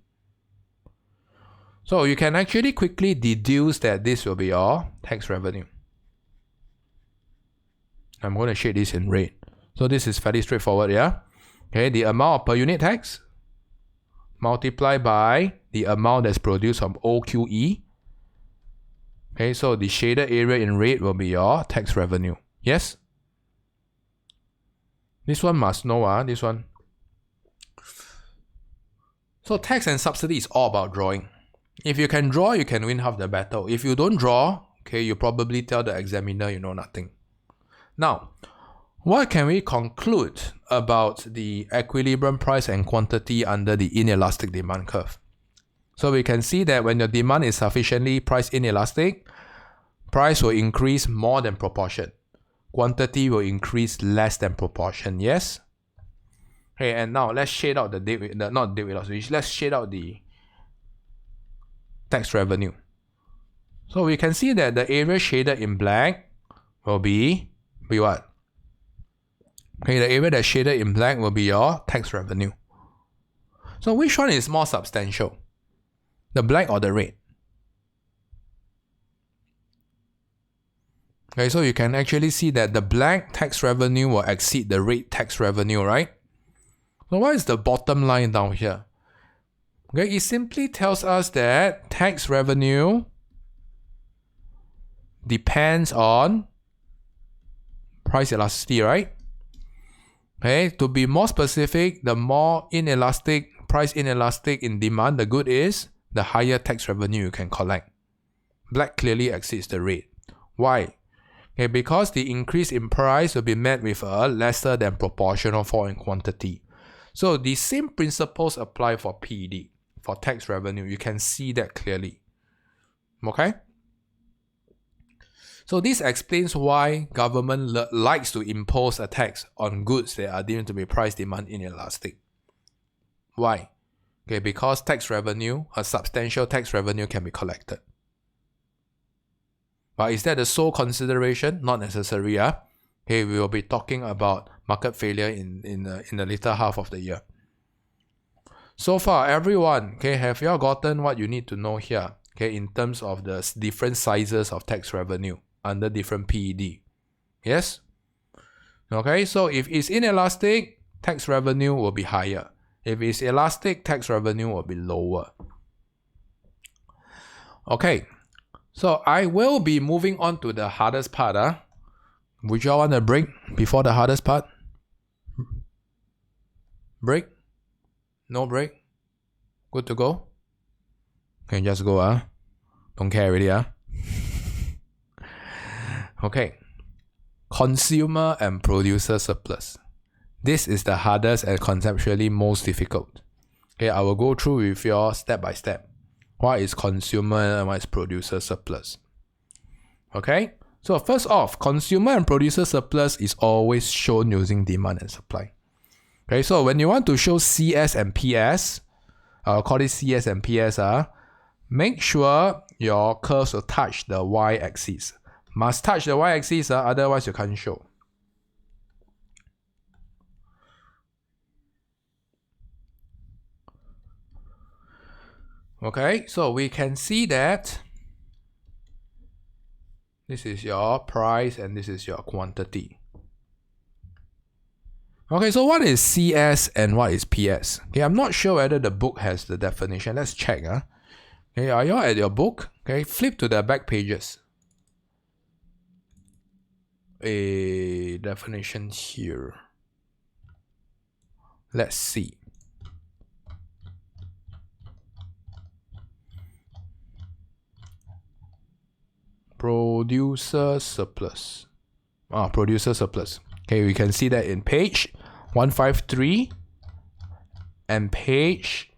A: So you can actually quickly deduce that this will be your tax revenue. I'm going to shade this in red. So this is fairly straightforward, yeah? Okay, the amount per unit tax multiplied by the amount that's produced from OQE. Okay, so the shaded area in red will be your tax revenue. Yes? This one must know, this one. So tax and subsidy is all about drawing. If you can draw, you can win half the battle. If you don't draw, okay, you probably tell the examiner you know nothing. Now, what can we conclude about the equilibrium price and quantity under the inelastic demand curve? So we can see that when the demand is sufficiently price inelastic, price will increase more than proportion. Quantity will increase less than proportion, yes? Okay, and now let's shade out let's shade out the tax revenue. So we can see that the area shaded in black will be what? Okay, the area that's shaded in black will be your tax revenue. So which one is more substantial? The black or the red? Okay, so you can actually see that the black tax revenue will exceed the red tax revenue, right? So what is the bottom line down here? Okay, it simply tells us that tax revenue depends on price elasticity, right? Okay, to be more specific, the more price inelastic in demand the good is, the higher tax revenue you can collect. Black clearly exceeds the red. Why? Okay, because the increase in price will be met with a lesser than proportional fall in quantity. So the same principles apply for PED, for tax revenue. You can see that clearly. Okay? So this explains why government likes to impose a tax on goods that are deemed to be price demand inelastic. Why? Okay, because tax revenue, a substantial tax revenue can be collected. But is that the sole consideration? Not necessary. Okay, we will be talking about market failure in the later half of the year. So far, everyone, okay, have you all gotten what you need to know here? Okay, in terms of the different sizes of tax revenue under different PED. Yes? Okay, so if it's inelastic, tax revenue will be higher. If it's elastic, tax revenue will be lower. Okay. So I will be moving on to the hardest part. Would you all want a break before the hardest part? Break? No break? Good to go? Can just go. Don't care already. Okay. Consumer and producer surplus. This is the hardest and conceptually most difficult. Okay, I will go through with you all step by step. What is consumer and what is producer surplus? Okay, so first off, consumer and producer surplus is always shown using demand and supply. Okay, so when you want to show CS and PS, I'll call it CS and PS, make sure your curves will touch the y-axis. Must touch the y-axis, otherwise you can't show. Okay, so we can see that this is your price and this is your quantity. Okay, so what is CS and what is PS? Okay, I'm not sure whether the book has the definition. Let's check. Okay, are you at your book? Okay, flip to the back pages. A definition here. Let's see. Producer surplus. Producer surplus. Okay, we can see that in page 153 and page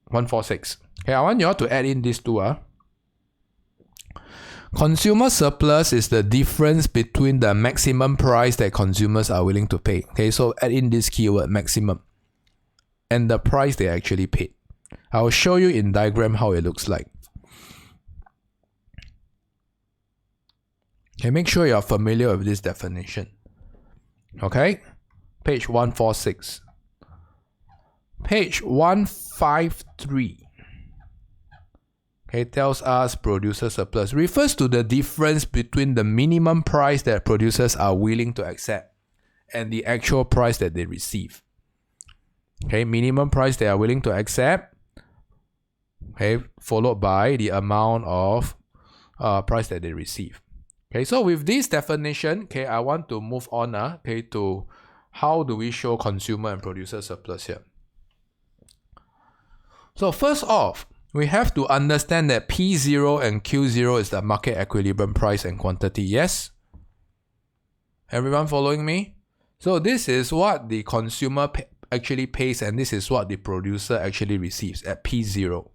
A: 146. Okay, I want you all to add in these two. Consumer surplus is the difference between the maximum price that consumers are willing to pay. Okay, so add in this keyword maximum and the price they actually paid. I will show you in diagram how it looks like. Okay, make sure you are familiar with this definition. Okay, page 146. Page 153. Okay, tells us producer surplus refers to the difference between the minimum price that producers are willing to accept and the actual price that they receive. Okay, minimum price they are willing to accept. Okay, followed by the amount of price that they receive. Okay, so with this definition, okay, I want to move on okay, to how do we show consumer and producer surplus here. So first off, we have to understand that P0 and Q0 is the market equilibrium price and quantity. Yes? Everyone following me? So this is what the consumer actually pays and this is what the producer actually receives at P0.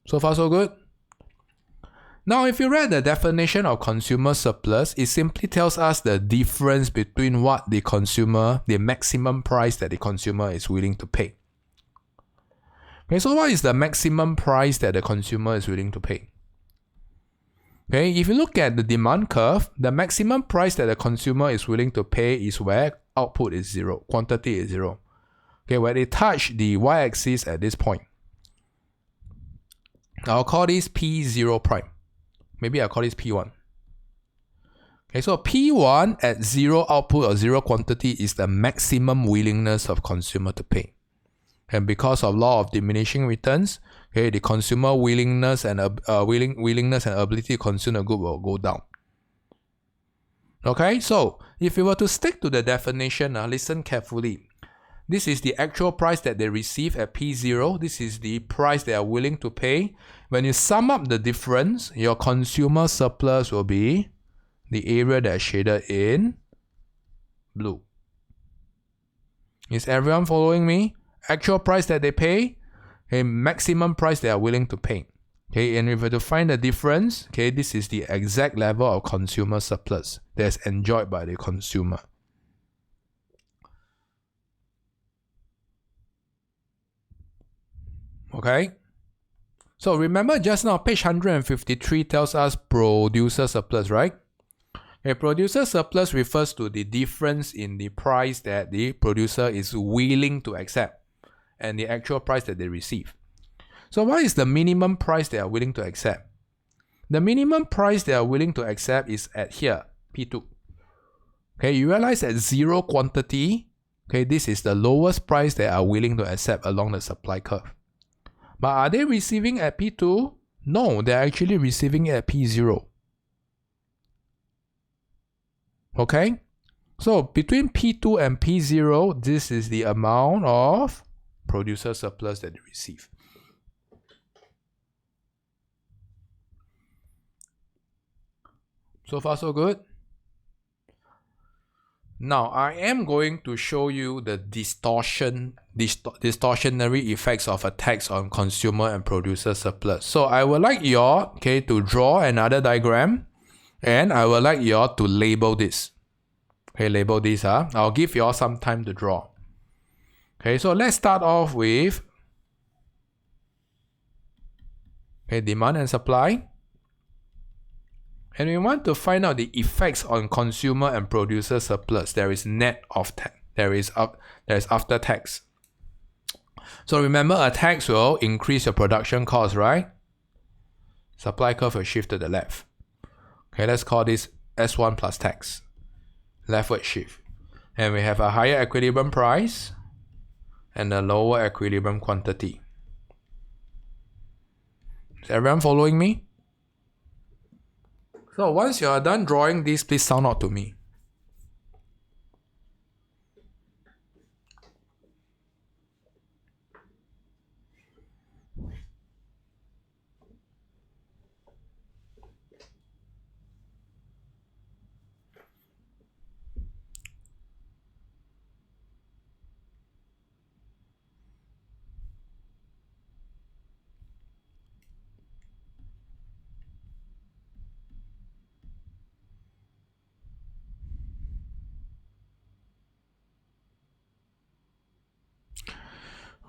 A: So far so good? Now if you read the definition of consumer surplus, it simply tells us the difference between what the consumer, the maximum price that the consumer is willing to pay. Okay, so what is the maximum price that the consumer is willing to pay? Okay, if you look at the demand curve, the maximum price that the consumer is willing to pay is where output is 0, quantity is 0. Okay, where they touch the y-axis at this point. I'll call this P0 prime. Maybe I'll call this P1. Okay, so P1 at zero output or zero quantity is the maximum willingness of consumer to pay. And because of law of diminishing returns, okay, the consumer willingness and ability to consume a good will go down. Okay, so if you were to stick to the definition, listen carefully. This is the actual price that they receive at P0. This is the price they are willing to pay. When you sum up the difference, your consumer surplus will be the area that is shaded in blue. Is everyone following me? Actual price that they pay, okay, maximum price they are willing to pay. Okay, and if we were to find the difference, okay, this is the exact level of consumer surplus that's enjoyed by the consumer. Okay, so remember just now page 153 tells us producer surplus, right? Okay, producer surplus refers to the difference in the price that the producer is willing to accept and the actual price that they receive. So what is the minimum price they are willing to accept? The minimum price they are willing to accept is at here, P2. Okay, you realize at zero quantity, okay, this is the lowest price they are willing to accept along the supply curve. But are they receiving at P2? No, they're actually receiving at P0. Okay, so between P2 and P0, this is the amount of producer surplus that they receive. So far so good? Now I am going to show you the distortionary effects of a tax on consumer and producer surplus. So I would like you all, okay, to draw another diagram, and I would like you all to label this. Okay, label this. I'll give you all some time to draw. Okay, so let's start off with demand and supply. And we want to find out the effects on consumer and producer surplus. There is net of tax. There is after tax. So remember, a tax will increase your production cost, right? Supply curve will shift to the left. Okay, let's call this S1 plus tax. Leftward shift. And we have a higher equilibrium price and a lower equilibrium quantity. Is everyone following me? So once you are done drawing this, please sound out to me.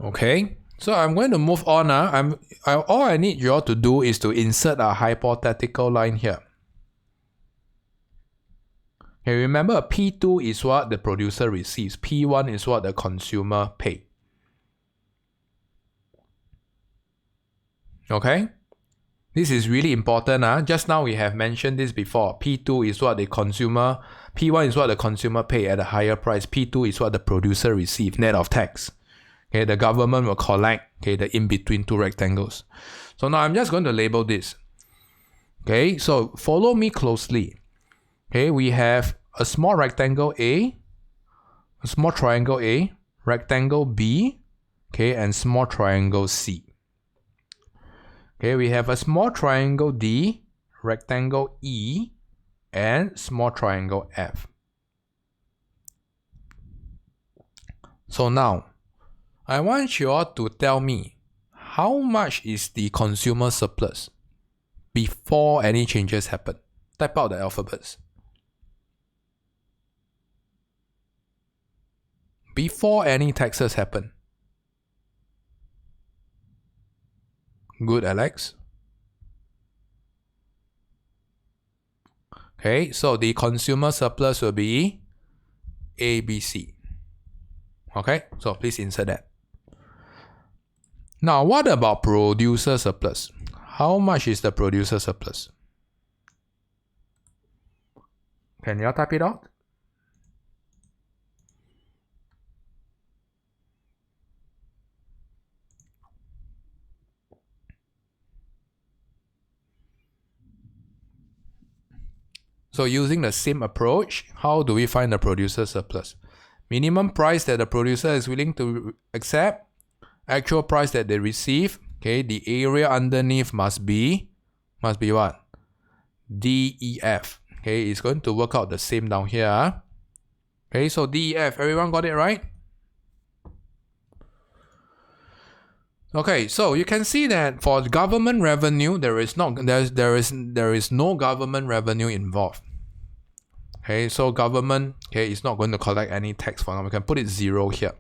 A: Okay, so I'm going to move on. All I need you all to do is to insert a hypothetical line here. Okay, remember P2 is what the producer receives. P1 is what the consumer pays. Okay, this is really important. Just now we have mentioned this before. P2 is what the consumer, P1 is what the consumer pay at a higher price. P2 is what the producer receives, net of tax. Okay, the government will collect, the in-between two rectangles. So now I'm just going to label this. Okay, so follow me closely. Okay, we have a small rectangle A, a small triangle A, rectangle B, and small triangle C. Okay, we have a small triangle D, rectangle E, and small triangle F. So now, I want you all to tell me how much is the consumer surplus before any changes happen. Type out the alphabets. Before any taxes happen. Good, Alex. Okay, so the consumer surplus will be ABC. Okay, so please insert that. Now, what about producer surplus? How much is the producer surplus? Can you type it out? So using the same approach, how do we find the producer surplus? Minimum price that the producer is willing to accept, actual price that they receive, okay, the area underneath must be what? DEF. Okay, it's going to work out the same down here. Okay, so DEF, everyone got it right? Okay, so you can see that for government revenue, there is no government revenue involved. Okay, so government, okay, is not going to collect any tax for now. We can put it 0 here.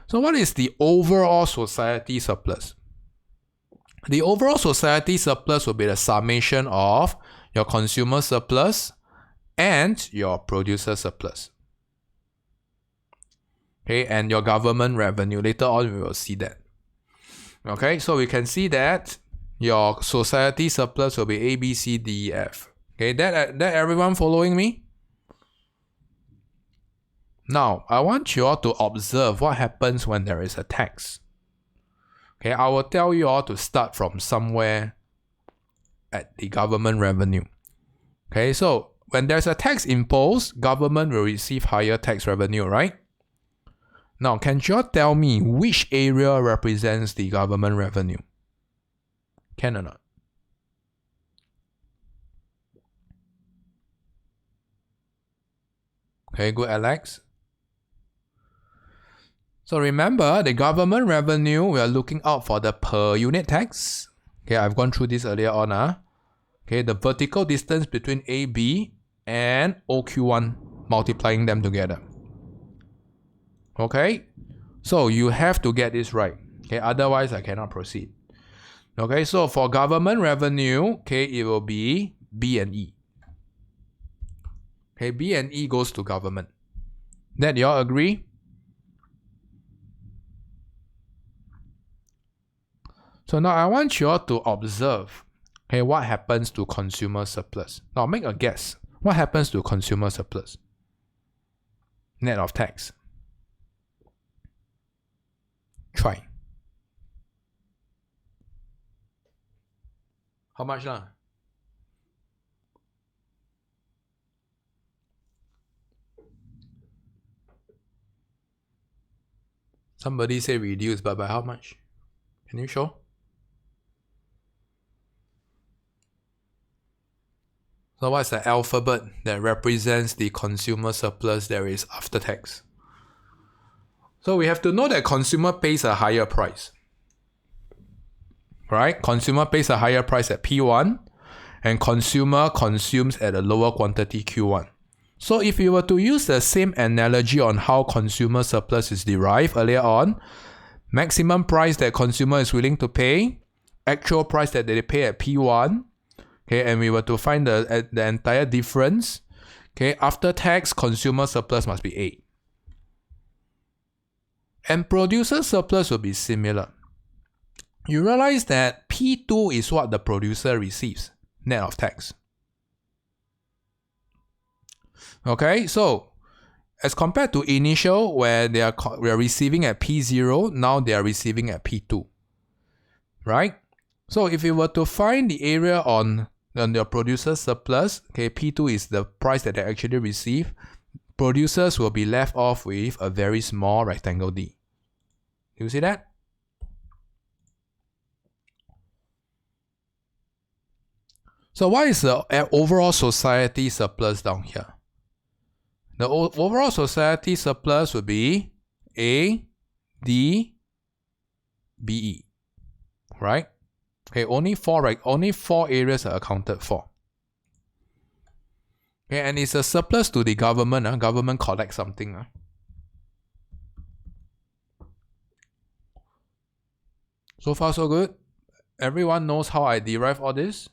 A: So what is the overall society surplus? The overall society surplus will be the summation of your consumer surplus and your producer surplus. Okay, and your government revenue. Later on, we will see that. Okay, so we can see that your society surplus will be A, B, C, D, E, F. Okay, that everyone following me? Now, I want you all to observe what happens when there is a tax. Okay, I will tell you all to start from somewhere at the government revenue. Okay, so when there's a tax imposed, government will receive higher tax revenue, right? Now, can you all tell me which area represents the government revenue? Can or not? Okay, good, Alex. So remember, the government revenue, we are looking out for the per unit tax. Okay, I've gone through this earlier on. Okay, the vertical distance between AB and OQ1, multiplying them together. Okay, so you have to get this right. Okay, otherwise I cannot proceed. Okay, so for government revenue, okay, it will be B and E. Okay, B and E goes to government. That you all agree? So now I want you all to observe, okay, what happens to consumer surplus. Now make a guess. What happens to consumer surplus? Net of tax. Try. How much lah? Somebody say reduce, but by how much? Can you show? So what's the alphabet that represents the consumer surplus there is after tax? So we have to know that consumer pays a higher price. Right? Consumer pays a higher price at P1 and consumer consumes at a lower quantity Q1. So if you were to use the same analogy on how consumer surplus is derived earlier on, maximum price that consumer is willing to pay, actual price that they pay at P1, okay, and we were to find the entire difference, okay, after tax, consumer surplus must be A. And producer surplus will be similar. You realize that P2 is what the producer receives, net of tax. Okay, so as compared to initial, where we are receiving at P0, now they are receiving at P2. Right? So if you were to find the area on your producer surplus, okay, P2 is the price that they actually receive, producers will be left off with a very small rectangle D. You see that? So what is the overall society surplus down here? The overall society surplus would be A, D, B, E, right? Okay, only four areas are accounted for. Okay, and it's a surplus to the government. Government collects something. So far, so good. Everyone knows how I derive all this.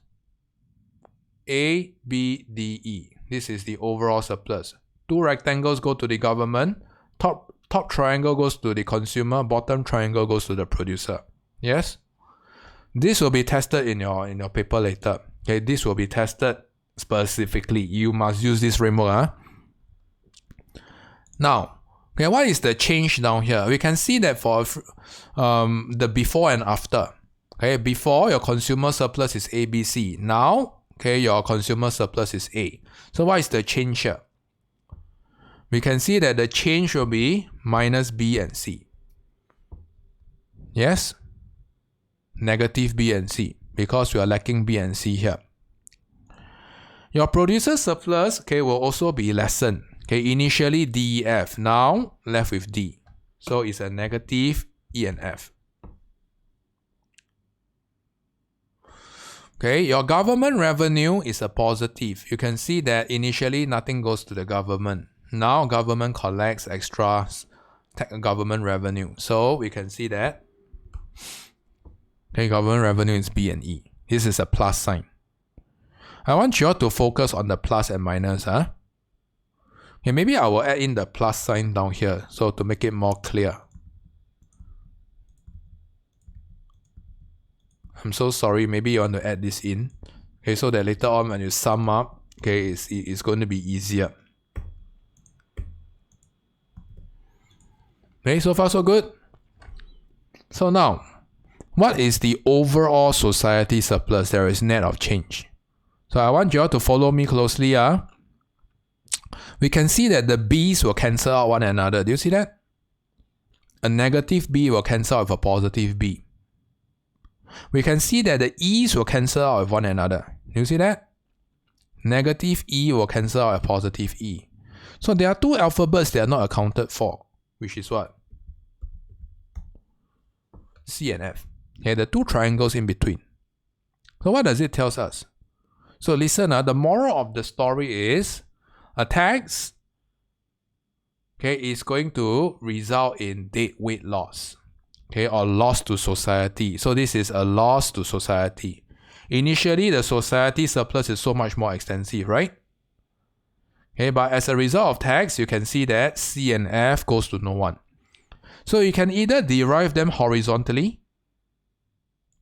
A: A, B, D, E. This is the overall surplus. Two rectangles go to the government. Top triangle goes to the consumer. Bottom triangle goes to the producer. Yes? This will be tested in your paper later. Okay, this will be tested specifically. You must use this framework. Now, okay, what is the change down here? We can see that for the before and after. Okay, before your consumer surplus is ABC. Now, okay, your consumer surplus is A. So what is the change here? We can see that the change will be minus B and C. Yes? Negative B and C, because we are lacking B and C here. Your producer surplus, okay, will also be lessened. Okay, initially D, E, F. Now left with D. So it's a negative E and F. Okay, your government revenue is a positive. You can see that initially nothing goes to the government. Now government collects extra government revenue. So we can see that, okay, government revenue is B and E. This is a plus sign. I want you all to focus on the plus and minus. Okay, maybe I will add in the plus sign down here, so to make it more clear. I'm so sorry, maybe you want to add this in. Okay, so that later on when you sum up, okay, it's going to be easier. Okay, so far so good. So now, what is the overall society surplus? There is net of change. So I want you all to follow me closely. We can see that the B's will cancel out one another. Do you see that? A negative B will cancel out with a positive B. We can see that the E's will cancel out with one another. Do you see that? Negative E will cancel out with positive E. So there are two alphabets that are not accounted for, which is what? C and F. Okay, the two triangles in between. So what does it tell us? So listen, the moral of the story is a tax, okay, is going to result in deadweight loss, okay, or loss to society. So this is a loss to society. Initially, the society surplus is so much more extensive, right? Okay, but as a result of tax, you can see that C and F goes to no one. So you can either derive them horizontally,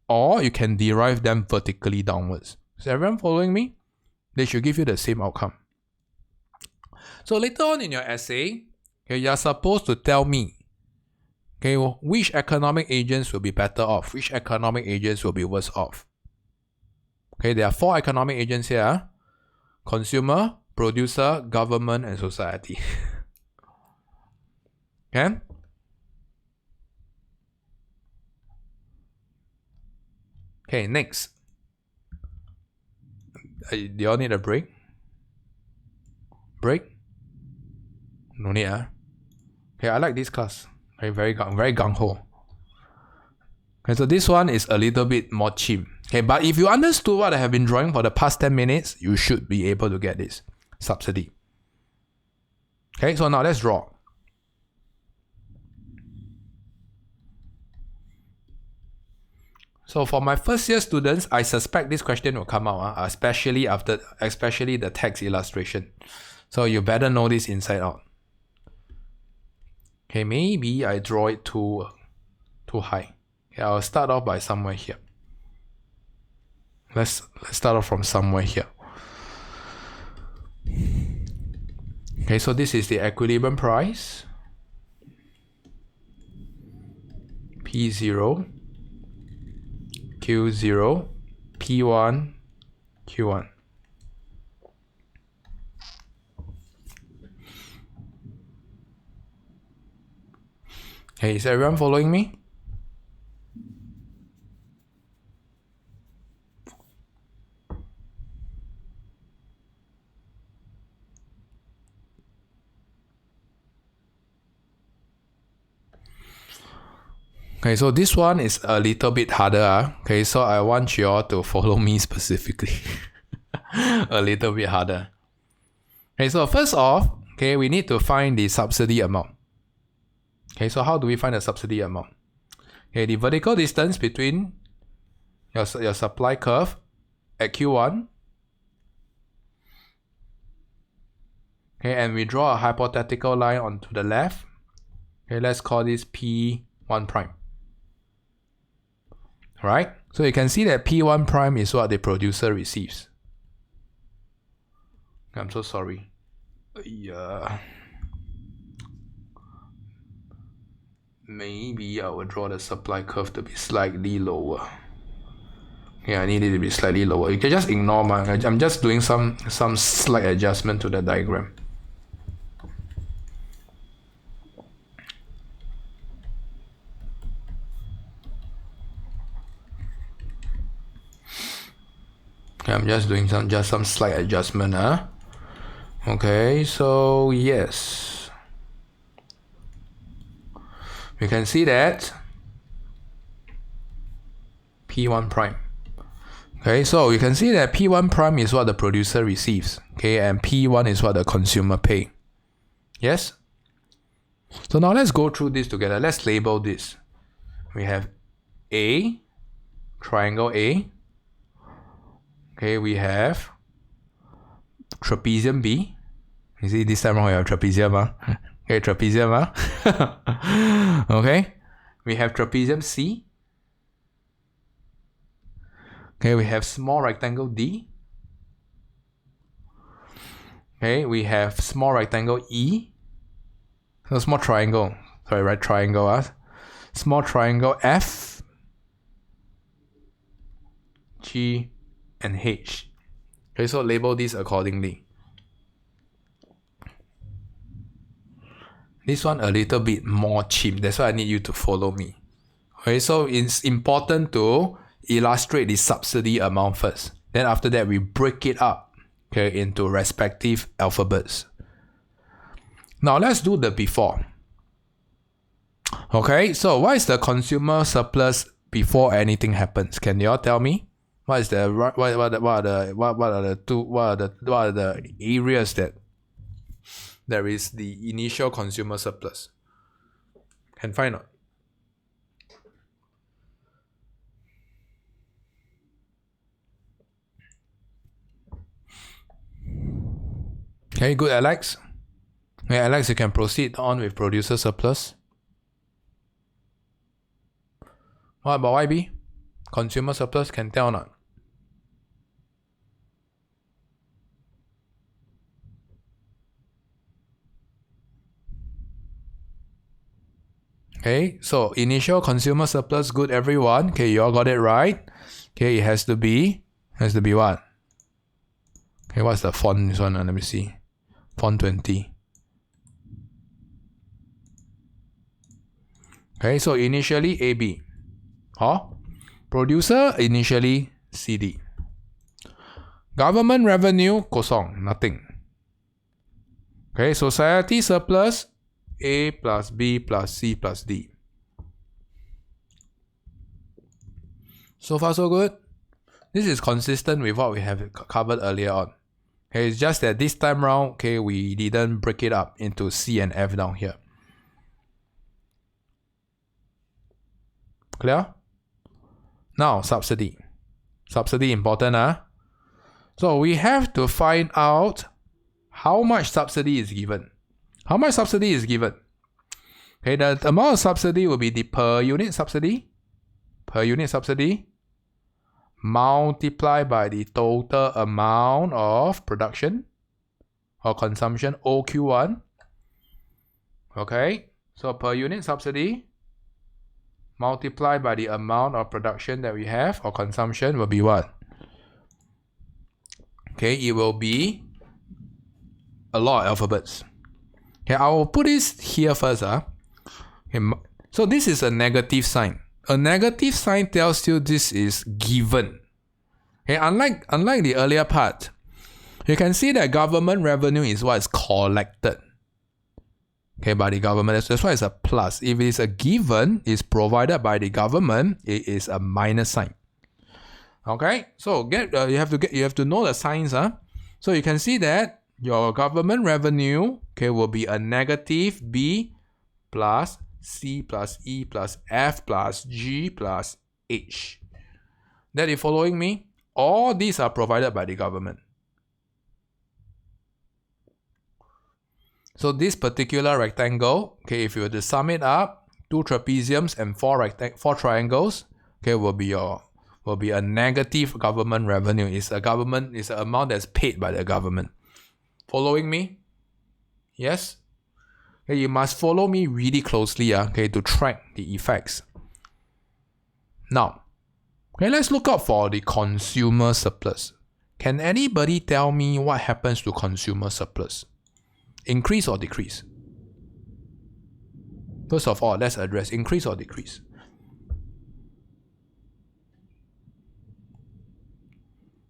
A: or you can derive them vertically downwards. Is everyone following me? They should give you the same outcome. So later on in your essay, okay, you are supposed to tell me, okay, which economic agents will be better off, which economic agents will be worse off. Okay, there are 4 economic agents here: consumer, producer, government, and society. Okay? Okay, next. Do you all need a break? Break? No need, Okay, I like this class. Very gung-ho. Okay, so this one is a little bit more cheap. Okay, but if you understood what I have been drawing for the past 10 minutes, you should be able to get this subsidy. Okay, so now let's draw. So for my first year students, I suspect this question will come out, especially the text illustration. So you better know this inside out. Okay, maybe I draw it too high. Okay, I'll start off by somewhere here. Let's start off from somewhere here. Okay, so this is the equilibrium price. P0, Q0, P1, Q1. Hey, is everyone following me? Okay, so this one is a little bit harder. Okay, so I want you all to follow me specifically. A little bit harder. Okay, so first off, okay, we need to find the subsidy amount. Okay, so how do we find the subsidy amount? Okay, the vertical distance between your supply curve at Q1. Okay, and we draw a hypothetical line onto the left. Okay, let's call this P1 prime. right? So you can see that P1 prime is what the producer receives. I'm so sorry. Yeah. Maybe I will draw the supply curve to be slightly lower. Yeah, I need it to be slightly lower. You can just ignore I'm just doing some slight adjustment to the diagram. Okay, I'm just doing some slight adjustment, Okay, so yes. We can see that P1 prime. Okay, so you can see that P1 prime is what the producer receives. Okay, and P1 is what the consumer pay. Yes? So now let's go through this together. Let's label this. We have A, triangle A. Okay, we have trapezium B. You see, this time around we have trapezium. Okay, trapezium. Okay, we have trapezium C. Okay, we have small rectangle D. Okay, we have small rectangle E. So small triangle. Sorry, right triangle. Small triangle F, G, and H. Okay, so label these accordingly. This one a little bit more cheap. That's why I need you to follow me. Okay, so it's important to illustrate the subsidy amount first. Then after that, we break it up, okay, into respective alphabets. Now let's do the before. Okay, so what is the consumer surplus before anything happens? Can you all tell me? What is the what are the areas that there is the initial consumer surplus? Can find out. Okay, good, Alex. Okay, Alex, you can proceed on with producer surplus. What about YB? Consumer surplus, can tell or not? Okay, so initial consumer surplus, good everyone. Okay, you all got it right. Okay, it has to be what? Okay, what's the font this one? Let me see. Font 20. Okay, so initially AB. Producer initially CD. Government revenue kosong, nothing. Okay, society surplus A plus B plus C plus D. So far so good. This is consistent with what we have covered earlier on. Okay, it's just that this time round, okay, we didn't break it up into C and F down here. Clear? Now, subsidy. Subsidy important, So we have to find out how much subsidy is given. How much subsidy is given? Okay, the amount of subsidy will be the per unit subsidy. Per unit subsidy multiplied by the total amount of production or consumption, OQ1. Okay, so per unit subsidy multiplied by the amount of production that we have or consumption will be what? Okay, it will be a lot of alphabets. Okay, I will put this here first. Okay, so this is a negative sign. A negative sign tells you this is given. Okay, unlike the earlier part, you can see that government revenue is what is collected. Okay, by the government. That's why it's a plus. If it is a given, it's provided by the government, it is a minus sign. Okay, so you have to know the signs. So you can see that your government revenue, okay, will be a negative B plus C plus E plus F plus G plus H. That is following me? All these are provided by the government. So this particular rectangle, okay, if you were to sum it up, 2 trapeziums and 4 triangles, okay, will be a negative government revenue. It's an amount that's paid by the government. Following me? Yes? Okay, you must follow me really closely, okay, to track the effects. Now, okay, let's look out for the consumer surplus. Can anybody tell me what happens to consumer surplus? Increase or decrease? First of all, let's address increase or decrease.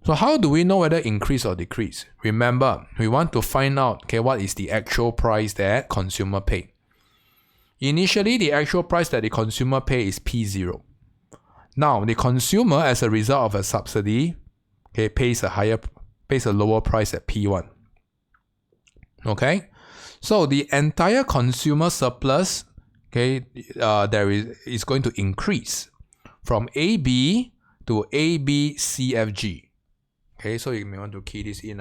A: So how do we know whether increase or decrease? Remember, we want to find out, okay, what is the actual price that consumer pay. Initially, the actual price that the consumer pay is P0. Now, the consumer, as a result of a subsidy, okay, pays a lower price at P1. Okay, so the entire consumer surplus, okay, is going to increase from AB to ABCFG. Okay, so you may want to key this in.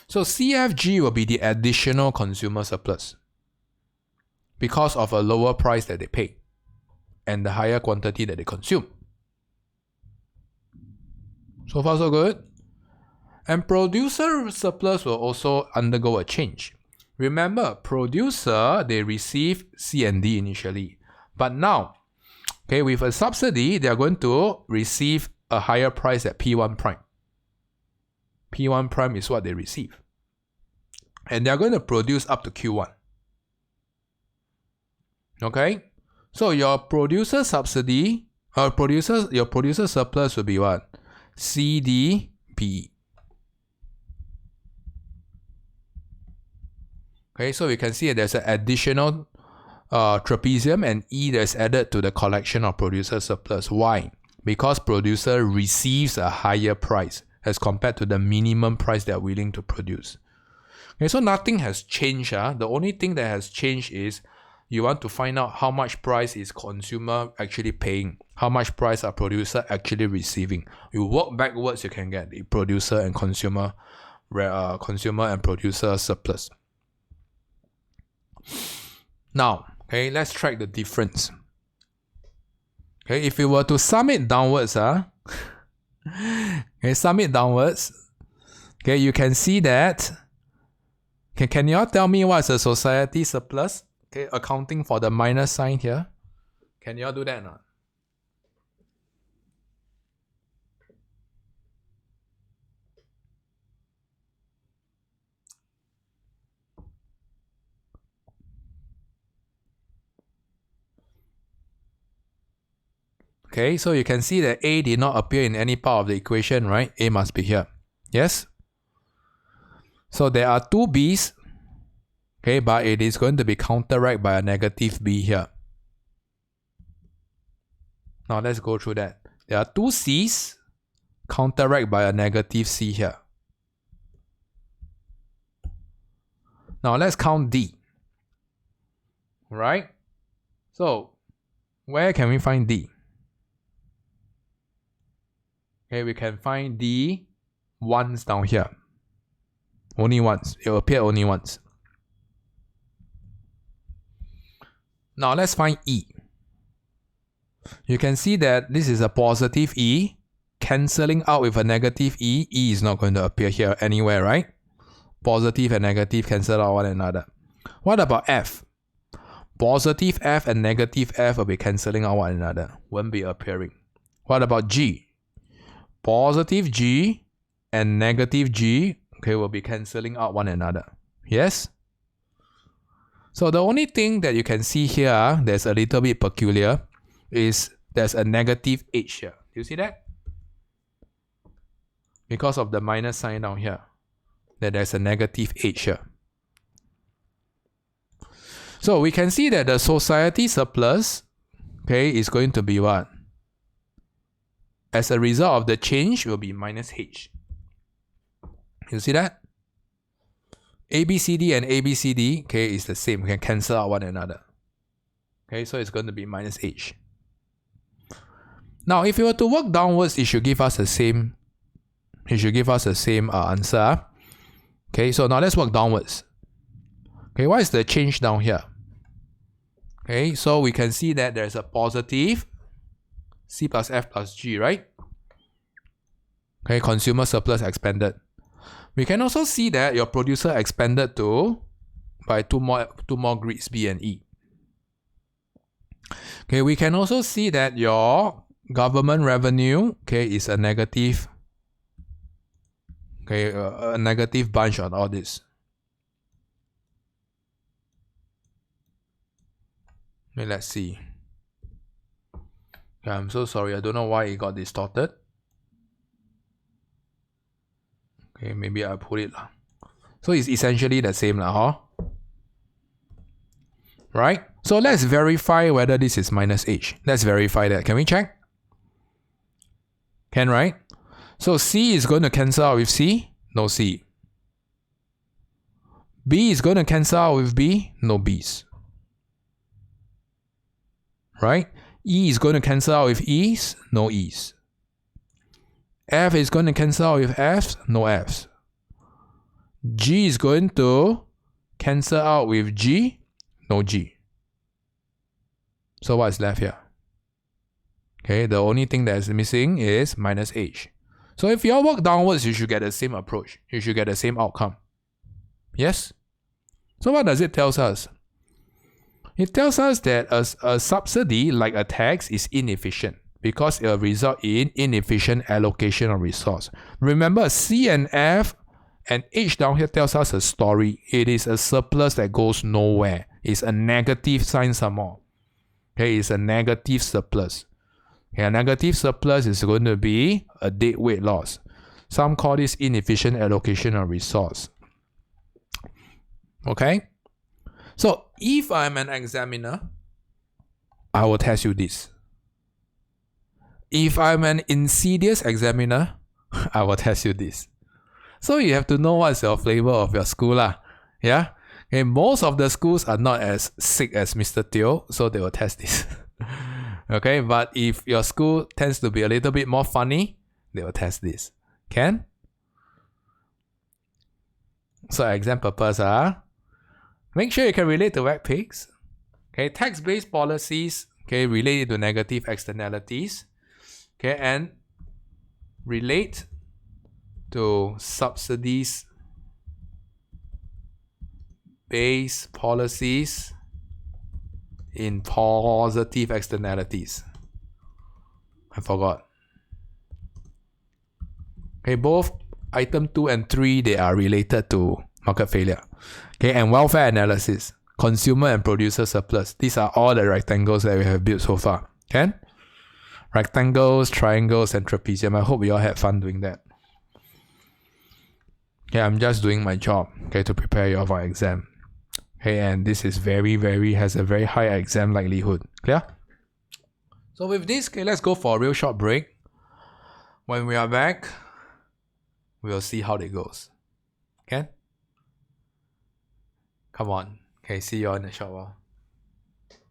A: So CFG will be the additional consumer surplus because of a lower price that they pay and the higher quantity that they consume. So far so good. And producer surplus will also undergo a change. Remember, producer, they receive C&D initially. But now, okay, with a subsidy, they are going to receive a higher price at P1 prime. P1 prime is what they receive. And they are going to produce up to Q1. Okay? So your producer subsidy, your producer surplus will be what? CDB. Okay, so we can see that there's an additional trapezium and E that's added to the collection of producer surplus. Why? Because producer receives a higher price as compared to the minimum price they're willing to produce. Okay, so nothing has changed. The only thing that has changed is you want to find out how much price is consumer actually paying, how much price are producer actually receiving. You work backwards, you can get the producer and consumer and producer surplus. Now, okay, let's track the difference. Okay, if we were to sum it downwards, okay, sum it downwards, okay, you can see that, okay, can you all tell me what's the society surplus? Okay, accounting for the minus sign here. Can you all do that or not? Okay, so you can see that A did not appear in any part of the equation, right? A must be here. Yes? So there are two B's, okay, but it is going to be counteract by a negative B here. Now let's go through that. There are two C's, counteract by a negative C here. Now let's count D. Right? So where can we find D? Okay, we can find D once down here. Only once. It will appear only once. Now let's find E. You can see that this is a positive E. Cancelling out with a negative E. E is not going to appear here anywhere, right? Positive and negative cancel out one another. What about F? Positive F and negative F will be cancelling out one another. Won't be appearing. What about G? Positive G and negative G, okay, will be cancelling out one another. Yes? So the only thing that you can see here that's a little bit peculiar is there's a negative H here. Do you see that? Because of the minus sign down here, that there's a negative H here. So we can see that the society surplus, okay, is going to be what? As a result of the change, will be minus H. You see that? ABCD and ABCD, okay, is the same. We can cancel out one another. Okay, so it's going to be minus H. Now, if you were to work downwards, it should give us the same. It should give us the same answer. Okay, so now let's work downwards. Okay, what is the change down here? Okay, so we can see that there's a positive C plus F plus G, right? Okay, consumer surplus expended. We can also see that your producer expended by two more grids B and E. Okay, we can also see that your government revenue, okay, is a negative. Okay, a negative bunch on all this. Okay, let's see. Okay, I'm so sorry. I don't know why it got distorted. Okay, maybe I'll put it. So it's essentially the same, huh? Right? So let's verify whether this is minus H. Let's verify that. Can we check? Can, right? So C is going to cancel out with C. No C. B is going to cancel out with B. No B's. Right? E is going to cancel out with E's. No E's. F is going to cancel out with F's. No F's. G is going to cancel out with G. No G. So what's left here? Okay, the only thing that is missing is minus H. So if you all work downwards, you should get the same approach. You should get the same outcome. Yes? So what does it tell us? It tells us that a subsidy, like a tax, is inefficient because it will result in inefficient allocation of resource. Remember, C and F and H down here tells us a story. It is a surplus that goes nowhere. It's a negative sign some more. Okay, it's a negative surplus. Okay, a negative surplus is going to be a deadweight loss. Some call this inefficient allocation of resource. Okay? So if I'm an examiner, I will test you this. If I'm an insidious examiner, I will test you this. So you have to know what's your flavor of your school lah. Yeah? Okay, most of the schools are not as sick as Mr. Teo, so they will test this. Okay, but if your school tends to be a little bit more funny, they will test this. Can? So exam purpose, make sure you can relate to WETPIGS. Okay, tax-based policies, okay, related to negative externalities. Okay, and relate to subsidies based policies in positive externalities. I forgot. Okay, both item 2 and 3, they are related to market failure. Okay, and welfare analysis, consumer and producer surplus. These are all the rectangles that we have built so far. Okay? Rectangles, triangles, and trapezium. I hope you all had fun doing that. Okay, I'm just doing my job, okay, to prepare you all for exam. Okay, and this is has a very high exam likelihood. Clear? So with this, okay, let's go for a real short break. When we are back, we'll see how it goes. Okay? Come on. Okay, see you all in a short while.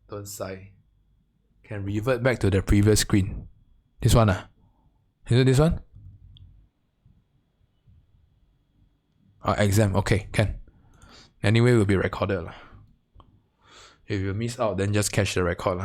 A: Don't sigh. Can revert back to the previous screen. This one, Is it this one? Exam. Okay, can. Anyway, will be recorded. If you miss out, then just catch the record.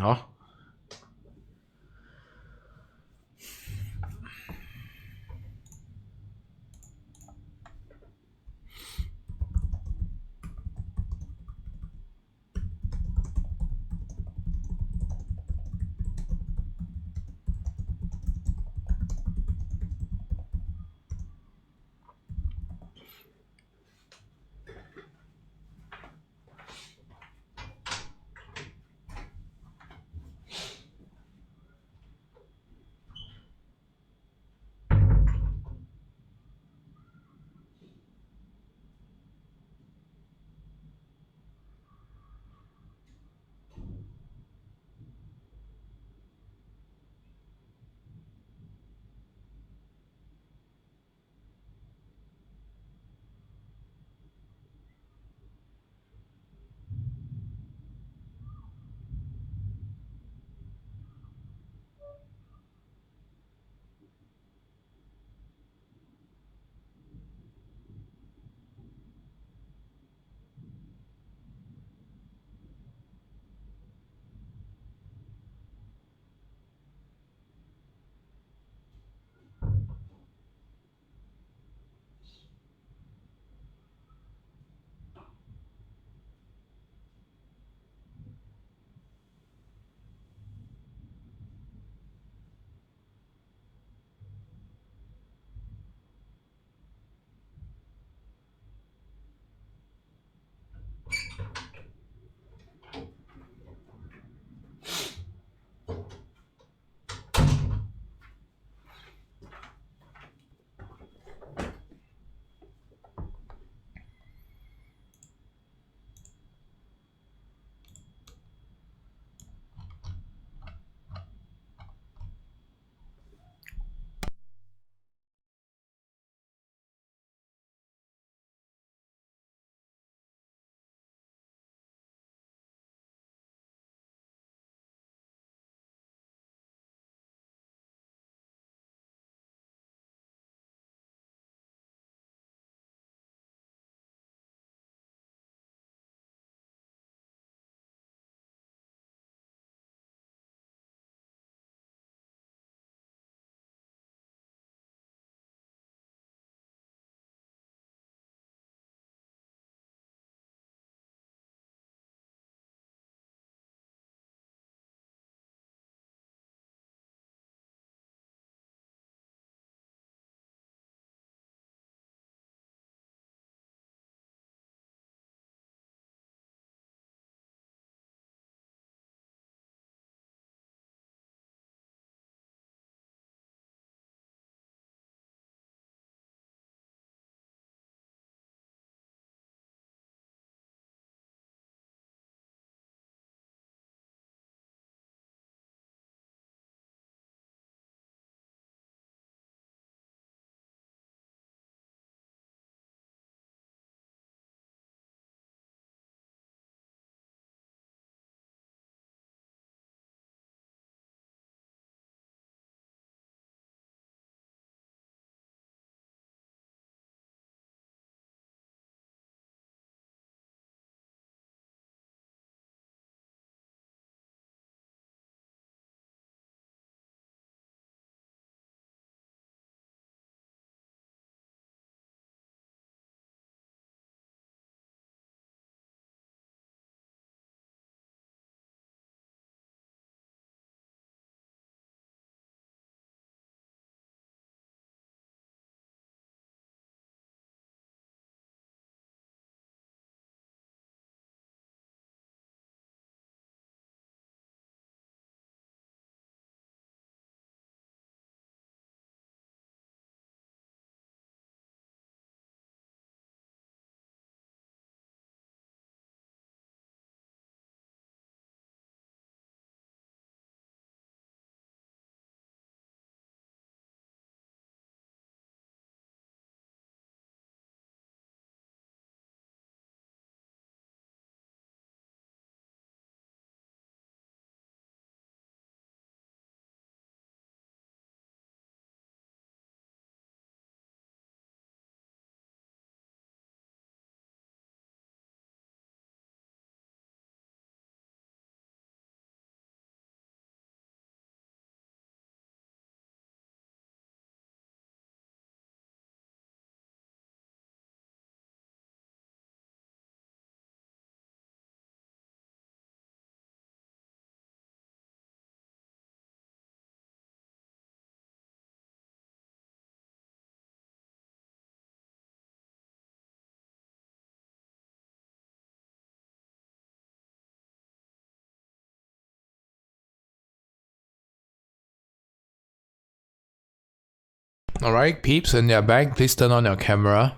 A: Alright, peeps, when you're back, please turn on your camera.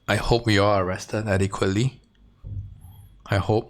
A: I hope you all are rested adequately. I hope.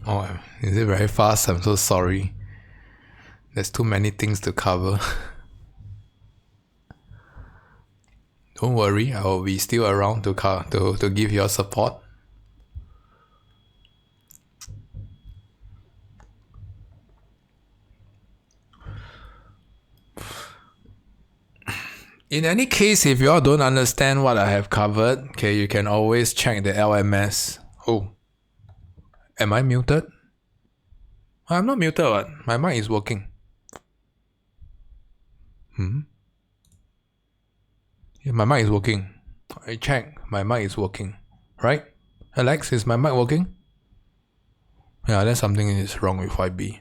A: Oh, is it very fast? I'm so sorry. There's too many things to cover. Don't worry, I will be still around to give your support. In any case, if you all don't understand what I have covered, okay, you can always check the LMS. Oh, am I muted? I'm not muted. What? My mic is working. Yeah, my mic is working. I check. My mic is working. Right? Alex, is my mic working? Yeah, then something is wrong with YB.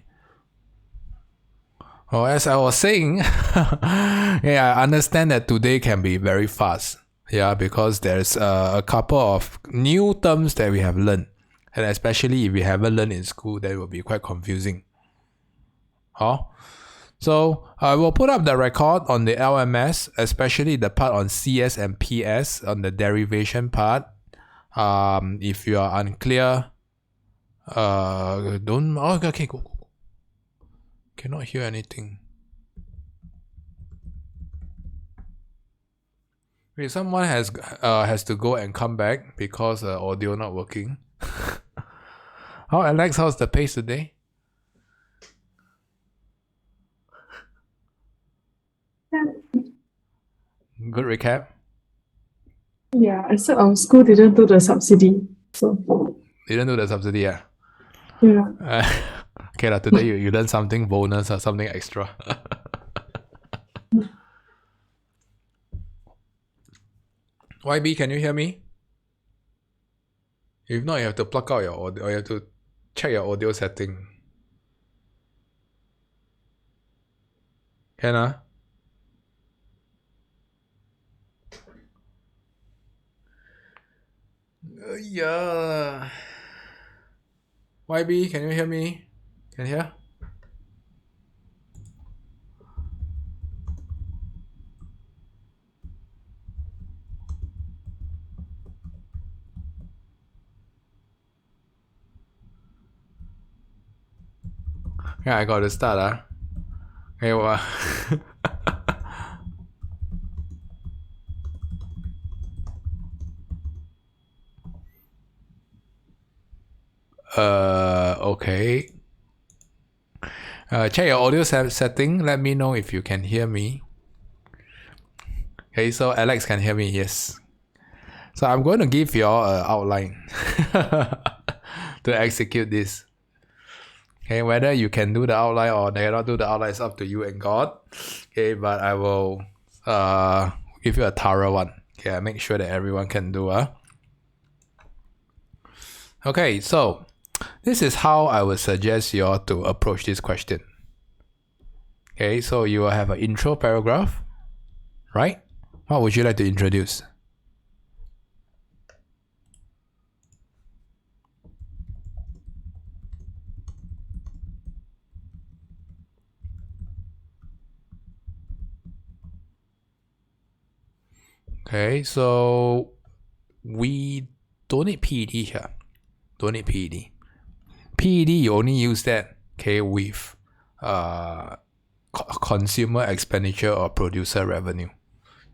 A: Oh, as I was saying, yeah, I understand that today can be very fast. Yeah, because there's a couple of new terms that we have learned. And especially if we haven't learned in school, that will be quite confusing. So I will put up the record on the LMS, especially the part on CS and PS, on the derivation part. If you are unclear, don't... Oh, okay, go. Cannot hear anything. Wait, someone has to go and come back because audio not working. Oh, Alex, how's the pace today? Good recap?
B: Yeah, except our school didn't do the subsidy. So
A: Didn't do the subsidy, yeah?
B: yeah.
A: Okay, today you learned something bonus or something extra. YB, can you hear me? If not, you have to plug out your audio, or you have to check your audio setting. Can yeah. YB, can you hear me? Can you hear? Yeah, I got to start. Okay, well. Okay. Check your audio setting. Let me know if you can hear me. Okay, so Alex can hear me, yes. So I'm going to give you all an outline to execute this. Okay, whether you can do the outline or cannot do the outline is up to you and God. Okay, but I will give you a thorough one. Okay, I make sure that everyone can do. Okay, so this is how I would suggest you all to approach this question. Okay, so you will have an intro paragraph, right? What would you like to introduce? Okay, so we don't need PED here. Don't need PED. PED, you only use that, okay, with consumer expenditure or producer revenue.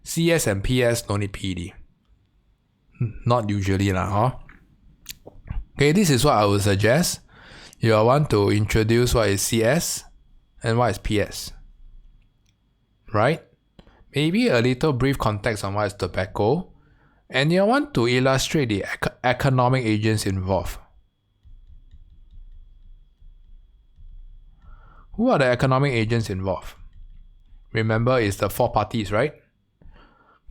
A: CS and PS no need PED. Not usually lah, huh? Okay, this is what I would suggest. You want to introduce what is CS and what is PS. Right? Maybe a little brief context on what is tobacco. And you want to illustrate the economic agents involved. Who are the economic agents involved? Remember, it's the 4 parties, right?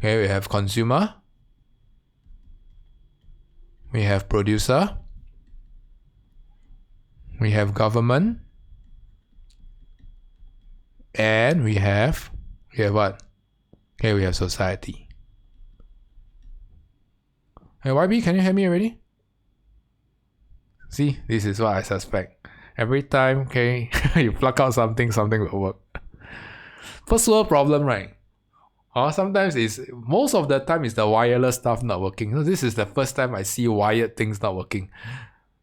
A: Okay, we have consumer, we have producer, we have government, and we have what? Okay, we have society. Hey, YB, can you hear me already? See, this is what I suspect. Every time, okay, you pluck out something will work. First world problem, right? Sometimes most of the time it's the wireless stuff not working. So this is the first time I see wired things not working.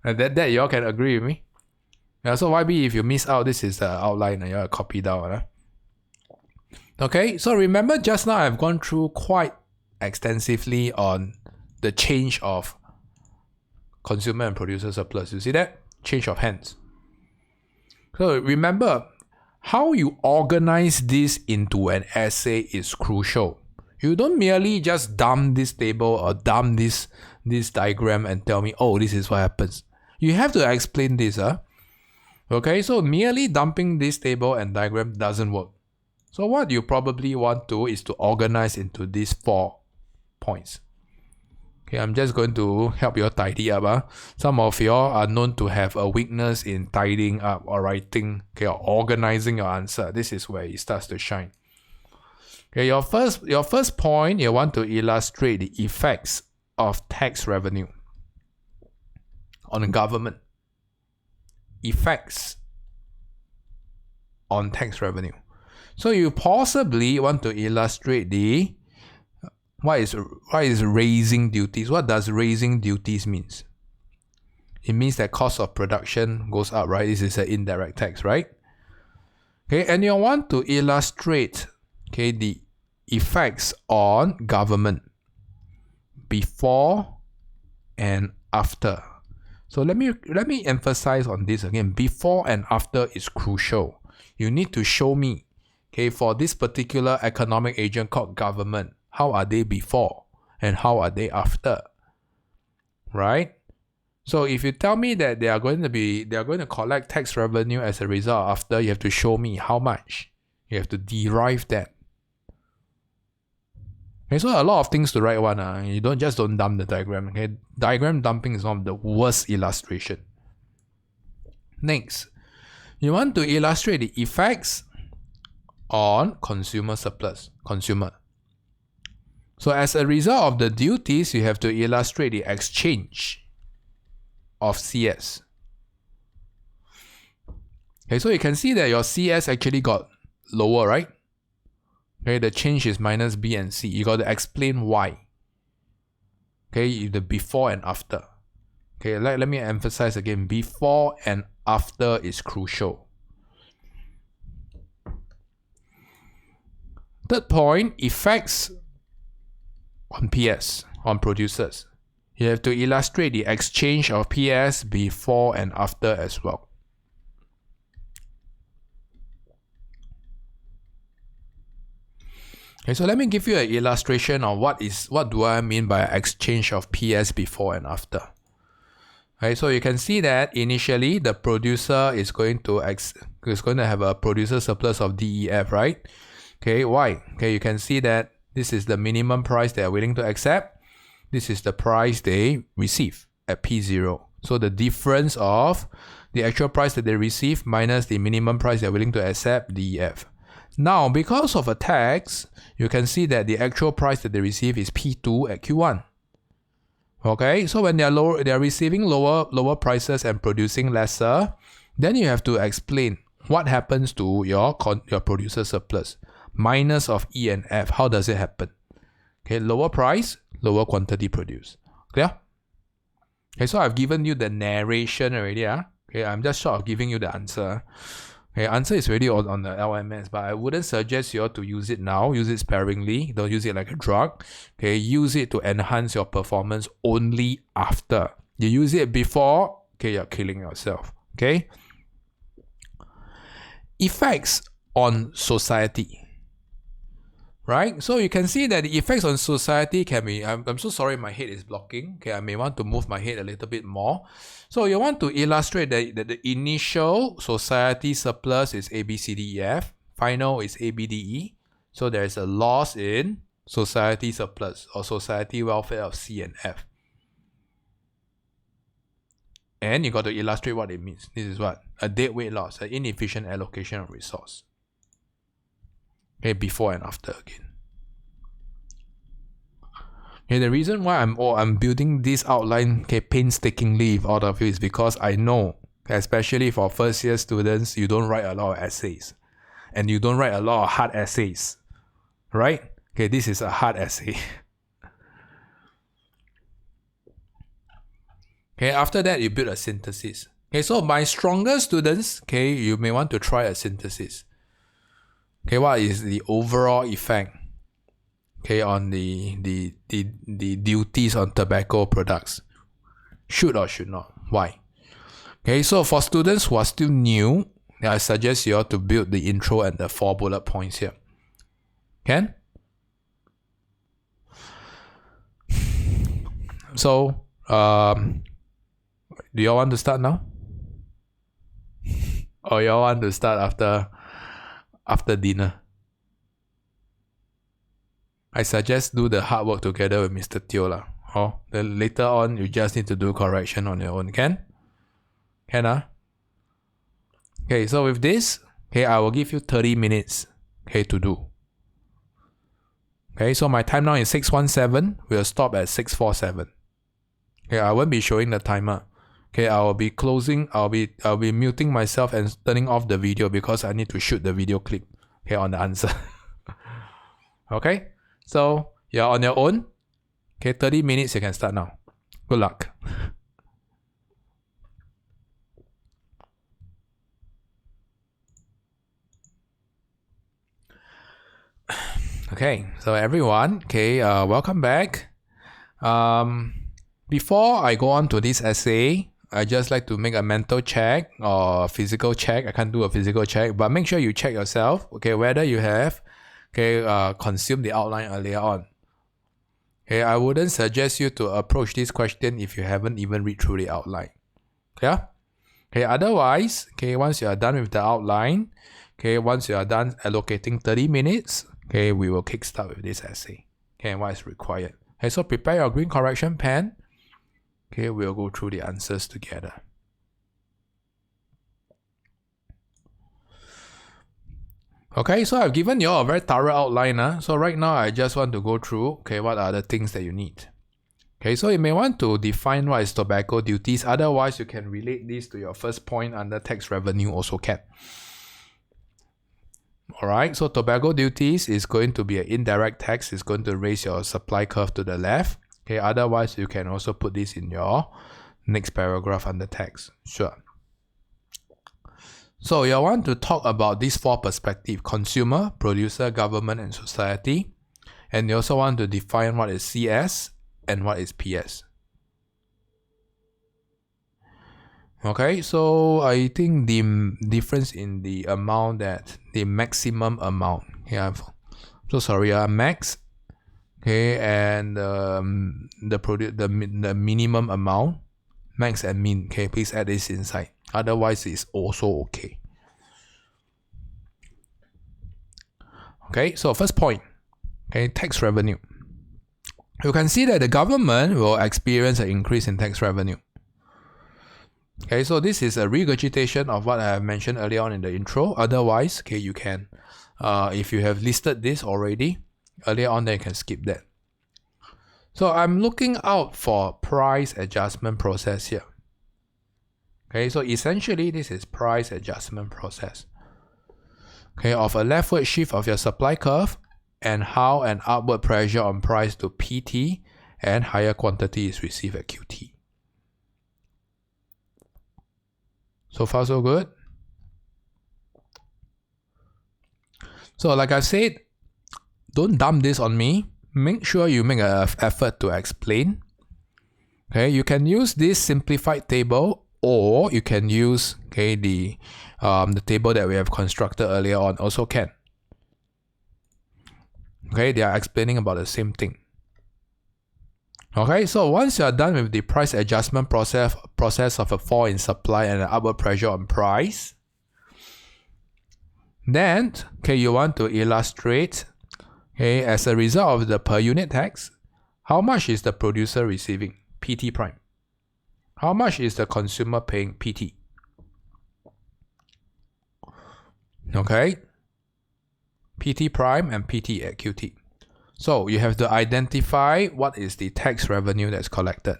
A: And that you all can agree with me? Yeah, so YB, if you miss out, this is the outline and you all copy down. Okay, so remember just now I've gone through quite extensively on the change of consumer and producer surplus. You see that? Change of hands. So remember, how you organize this into an essay is crucial. You don't merely just dump this table or dump this diagram and tell me, oh, this is what happens. You have to explain this. Okay, so merely dumping this table and diagram doesn't work. So what you probably want to is to organize into these 4 points. Okay, I'm just going to help you tidy up. Some of you are known to have a weakness in tidying up or writing, okay, or organizing your answer. This is where it starts to shine. Okay, your first point, you want to illustrate the effects of tax revenue on the government. Effects on tax revenue. So you possibly want to illustrate the what is raising duties? What does raising duties means? It means that cost of production goes up, right? This is an indirect tax, right? Okay, and you want to illustrate, okay, the effects on government before and after. So let me emphasize on this again. Before and after is crucial. You need to show me, okay, for this particular economic agent called government, how are they before and how are they after, right? So if you tell me that they are going to collect tax revenue as a result after, you have to show me how much. You have to derive that. Okay, so a lot of things to write one. You don't dump the diagram. Okay, diagram dumping is one of the worst illustration. Next, you want to illustrate the effects on consumer surplus. So as a result of the duties, you have to illustrate the exchange of CS. Okay, so you can see that your CS actually got lower, right? Okay, the change is minus B and C. You got to explain why. Okay, the before and after. Okay, let me emphasize again. Before and after is crucial. Third point, effects on PS, on producers. You have to illustrate the exchange of PS before and after as well. Okay, so let me give you an illustration of what do I mean by exchange of PS before and after. Okay, so you can see that initially the producer is going to have a producer surplus of DEF, right? Okay, why? Okay, you can see that this is the minimum price they are willing to accept. This is the price they receive at P0. So the difference of the actual price that they receive minus the minimum price they're willing to accept, DEF. Now, because of a tax, you can see that the actual price that they receive is P2 at Q1. Okay, so when they are receiving lower prices and producing lesser, then you have to explain what happens to your producer surplus minus of E and F. How does it happen? Okay, lower price, lower quantity produced. Clear? Okay, so I've given you the narration already. Okay, I'm just short of giving you the answer. Okay, answer is already on the LMS, but I wouldn't suggest you all to use it now. Use it sparingly. Don't use it like a drug. Okay, use it to enhance your performance only after. You use it before, okay, you're killing yourself. Okay. Effects on society. Right? So you can see that the effects on society can be, I'm so sorry my head is blocking. Okay, I may want to move my head a little bit more. So you want to illustrate that the initial society surplus is A, B, C, D, E, F. Final is A, B, D, E. So there is a loss in society surplus or society welfare of C and F. And you got to illustrate what it means. This is what? A deadweight loss, an inefficient allocation of resource. Okay, before and after again. Okay, the reason why I'm building this outline painstakingly with all of you is because I know, especially for first year students, you don't write a lot of essays. And you don't write a lot of hard essays. Right? Okay, this is a hard essay. Okay, after that you build a synthesis. Okay, so my stronger students, okay, you may want to try a synthesis. Okay, what is the overall effect, okay, on the duties on tobacco products? Should or should not? Why? Okay, so for students who are still new, I suggest you all to build the intro and the 4 bullet points here. Can? So, do you all want to start now? Or you all want to start after dinner? I suggest do the hard work together with Mr. Teo lah. Or then later on you just need to do correction on your own. Can? Can? Okay, so with this, okay, I will give you 30 minutes, okay, to do. Okay, so my time now is 6:17. We'll stop at 6:47. Okay, I won't be showing the timer. Okay, I will be closing. I'll be muting myself and turning off the video because I need to shoot the video clip. Okay, on the answer. Okay, so you're on your own. Okay, 30 minutes. You can start now. Good luck. Okay, so everyone, okay, welcome back. Before I go on to this essay, I just like to make a mental check or physical check. I can't do a physical check, but make sure you check yourself, okay, whether you have, okay, consumed the outline earlier on. Okay, I wouldn't suggest you to approach this question if you haven't even read through the outline. Yeah? Okay, otherwise, okay, once you are done with the outline, okay, once you are done allocating 30 minutes, okay, we will kickstart with this essay. Okay, and what is required. Okay, so prepare your green correction pen. Okay, we'll go through the answers together. Okay, so I've given you all a very thorough outline. So right now, I just want to go through, okay, what are the things that you need. Okay, so you may want to define what is tobacco duties. Otherwise, you can relate this to your first point under tax revenue also cap. Alright, so tobacco duties is going to be an indirect tax. It's going to raise your supply curve to the left. Okay, otherwise you can also put this in your next paragraph under tax. Sure. So you want to talk about these 4 perspectives: consumer, producer, government, and society. And you also want to define what is CS and what is PS. Okay, so I think the difference in the amount, that the maximum amount. Yeah, I'm so sorry, max. Okay, and the minimum amount, max and min. Okay, please add this inside. Otherwise, it's also okay. Okay, so first point. Okay, tax revenue. You can see that the government will experience an increase in tax revenue. Okay, so this is a regurgitation of what I have mentioned earlier on in the intro. Otherwise, okay, you can if you have listed this already earlier on, then you can skip that. So I'm looking out for price adjustment process here. Okay, so essentially this is price adjustment process. Okay, of a leftward shift of your supply curve and how an upward pressure on price to PT and higher quantity is received at QT. So far so good. So like I said, don't dump this on me. Make sure you make an effort to explain. Okay, you can use this simplified table, or you can use the table that we have constructed earlier on also can. Okay, they are explaining about the same thing. Okay, so once you are done with the price adjustment process of a fall in supply and an upward pressure on price, then you want to illustrate as a result of the per unit tax, how much is the producer receiving? PT prime. How much is the consumer paying? PT. Okay, PT prime and PT at QT. So you have to identify what is the tax revenue that's collected.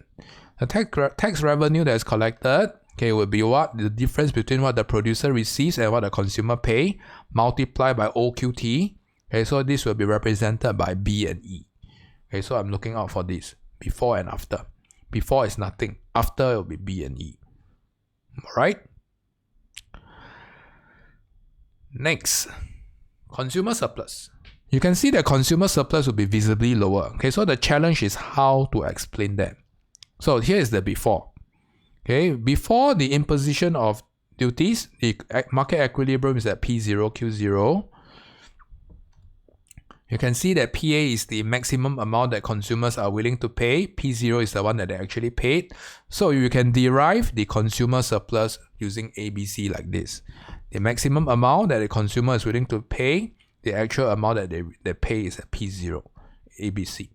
A: The tax revenue that's collected would be what? The difference between what the producer receives and what the consumer pay multiplied by OQT. Okay, so this will be represented by B and E. Okay, so I'm looking out for this before and after. Before is nothing. After it will be B and E. Alright? Next, consumer surplus. You can see that consumer surplus will be visibly lower. Okay, so the challenge is how to explain that. So here is the before. Okay, before the imposition of duties, the market equilibrium is at P0, Q0. You can see that PA is the maximum amount that consumers are willing to pay. P0 is the one that they actually paid. So you can derive the consumer surplus using ABC like this. The maximum amount that the consumer is willing to pay, the actual amount that they pay is at P0, ABC.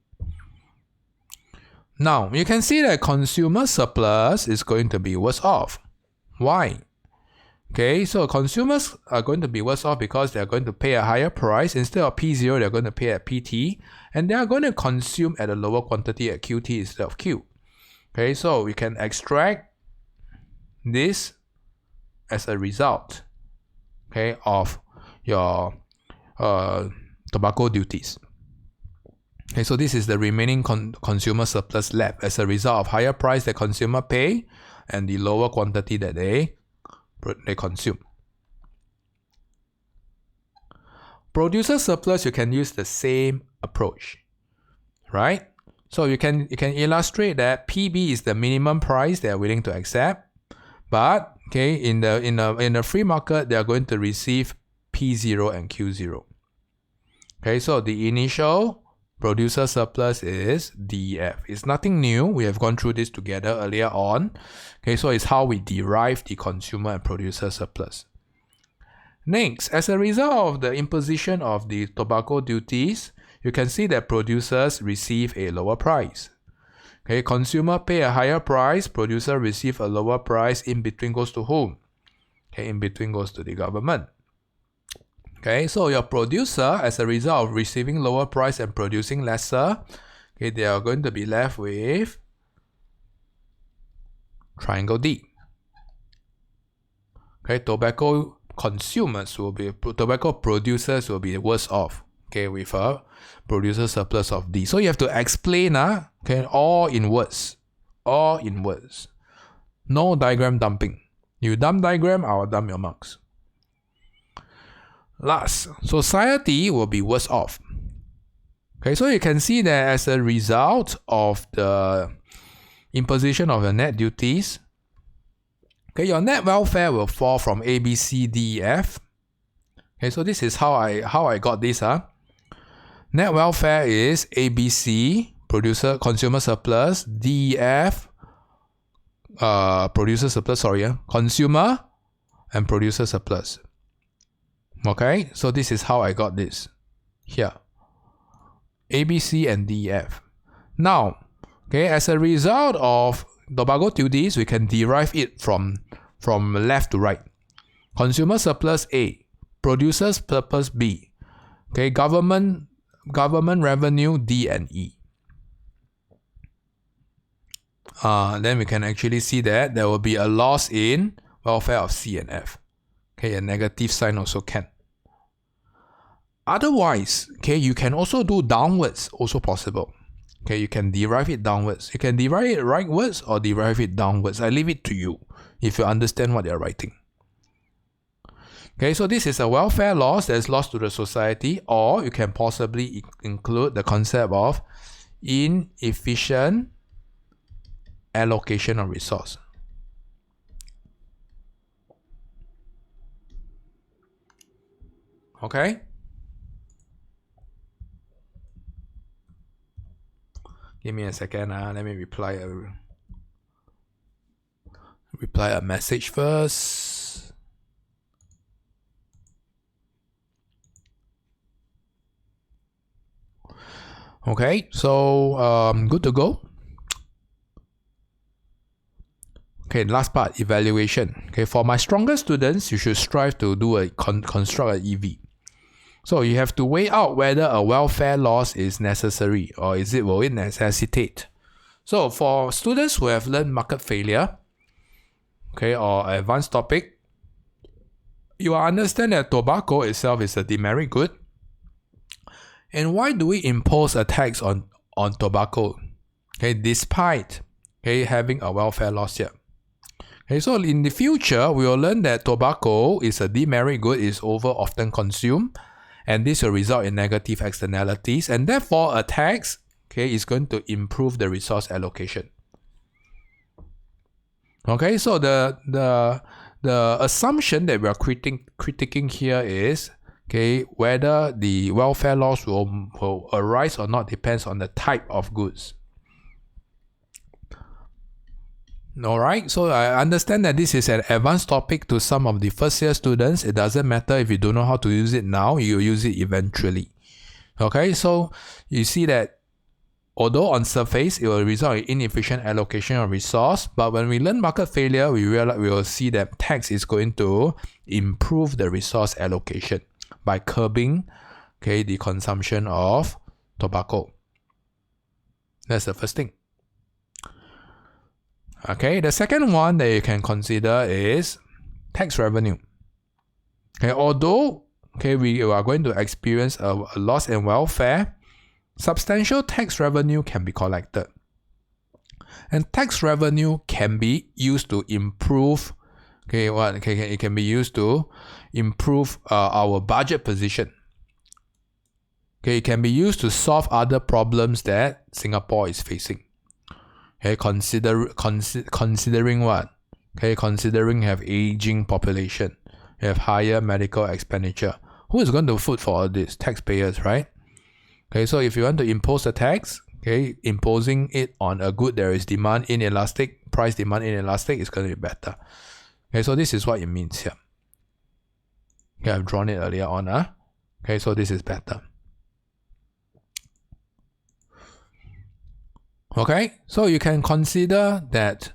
A: Now, you can see that consumer surplus is going to be worse off. Why? Okay, so consumers are going to be worse off because they are going to pay a higher price. Instead of P0, they're going to pay at PT. And they are going to consume at a lower quantity at QT instead of Q. Okay, so we can extract this as a result, of your tobacco duties. Okay, so this is the remaining consumer surplus left as a result of higher price that consumer pay and the lower quantity that they consume. Producer surplus, you can use the same approach, right? So you can illustrate that PB is the minimum price they are willing to accept, but in the free market they are going to receive P0 and Q0. Okay, so the initial producer surplus is DF. It's nothing new. We have gone through this together earlier on. Okay, so it's how we derive the consumer and producer surplus. Next, as a result of the imposition of the tobacco duties, you can see that producers receive a lower price. Okay, consumer pay a higher price, producer receive a lower price. In between goes to whom? Okay, in between goes to the government. Okay, so your producer, as a result of receiving lower price and producing lesser, they are going to be left with triangle D. Okay, tobacco producers will be worse off. Okay, with a producer surplus of D. So you have to explain, all in words. All in words. No diagram dumping. You dump diagram, I will dump your marks. Last, society will be worse off. Okay, so you can see that as a result of the imposition of the net duties, your net welfare will fall from A, B, C, D, E, F. Okay, so this is how I got this. Net welfare is A, B, C, consumer surplus, D, E, F, consumer and producer surplus. Okay, so this is how I got this here. A, B, C, and D, F. Now, as a result of tobacco duties, we can derive it from left to right. Consumer surplus A, producer surplus B, Okay, government revenue D and E. Then we can actually see that there will be a loss in welfare of C and F. Okay, a negative sign also can. Otherwise, okay, you can also do downwards, also possible. Okay, you can derive it downwards. You can derive it rightwards or derive it downwards. I leave it to you if you understand what you're writing. Okay, so this is a welfare loss that is lost to the society, or you can possibly include the concept of inefficient allocation of resource. Okay. Give me a second. Let me reply a message first. Okay, so good to go. Okay, last part, evaluation. Okay, for my stronger students, you should strive to do a construct an EV. So you have to weigh out whether a welfare loss is necessary or will it necessitate. So for students who have learned market failure, okay, or advanced topic, you will understand that tobacco itself is a demerit good. And why do we impose a tax on tobacco? Okay, despite having a welfare loss here. Okay, so in the future, we will learn that tobacco is a demerit good, is over often consumed, and this will result in negative externalities, and therefore a tax is going to improve the resource allocation. Okay, so the assumption that we are critiquing here is whether the welfare loss will arise or not depends on the type of goods. Alright, so I understand that this is an advanced topic to some of the first year students. It doesn't matter if you don't know how to use it now, you'll use it eventually. Okay, so you see that although on surface it will result in inefficient allocation of resource, but when we learn market failure, we will see that tax is going to improve the resource allocation by curbing the consumption of tobacco. That's the first thing. Okay, the second one that you can consider is tax revenue. Okay, although we are going to experience a loss in welfare, substantial tax revenue can be collected. And tax revenue can be used to improve it can be used to improve our budget position. It can be used to solve other problems that Singapore is facing. Considering what? Considering have aging population, you have higher medical expenditure. Who is going to foot for all this? Taxpayers, right? So if you want to impose a tax, imposing it on a good that is demand inelastic, price demand inelastic is going to be better. So this is what it means here. I've drawn it earlier on. So this is better. Okay, so you can consider that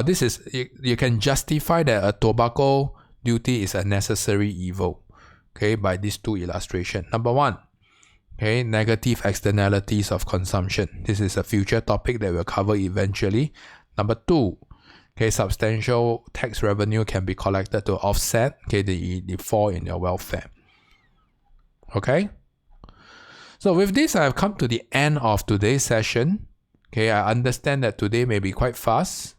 A: this is you can justify that a tobacco duty is a necessary evil. By these two illustrations. Number one, negative externalities of consumption. This is a future topic that we'll cover eventually. Number two, substantial tax revenue can be collected to offset the fall in your welfare. Okay, so with this, I have come to the end of today's session. I understand that today may be quite fast.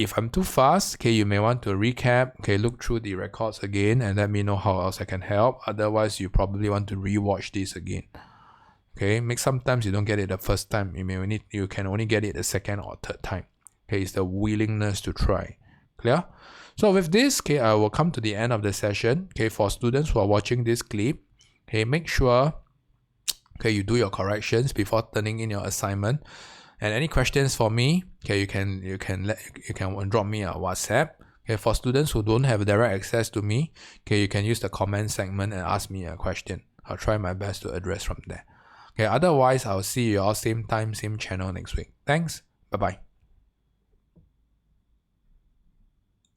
A: If I'm too fast, you may want to recap, look through the records again and let me know how else I can help. Otherwise, you probably want to rewatch this again. Sometimes you don't get it the first time. You can only get it the second or third time. It's the willingness to try. Clear? So with this, I will come to the end of the session. For students who are watching this clip, make sure you do your corrections before turning in your assignment. And any questions for me, you can drop me a WhatsApp. For students who don't have direct access to me, you can use the comment segment and ask me a question. I'll try my best to address from there. Otherwise, I'll see you all same time, same channel next week. Thanks. Bye-bye.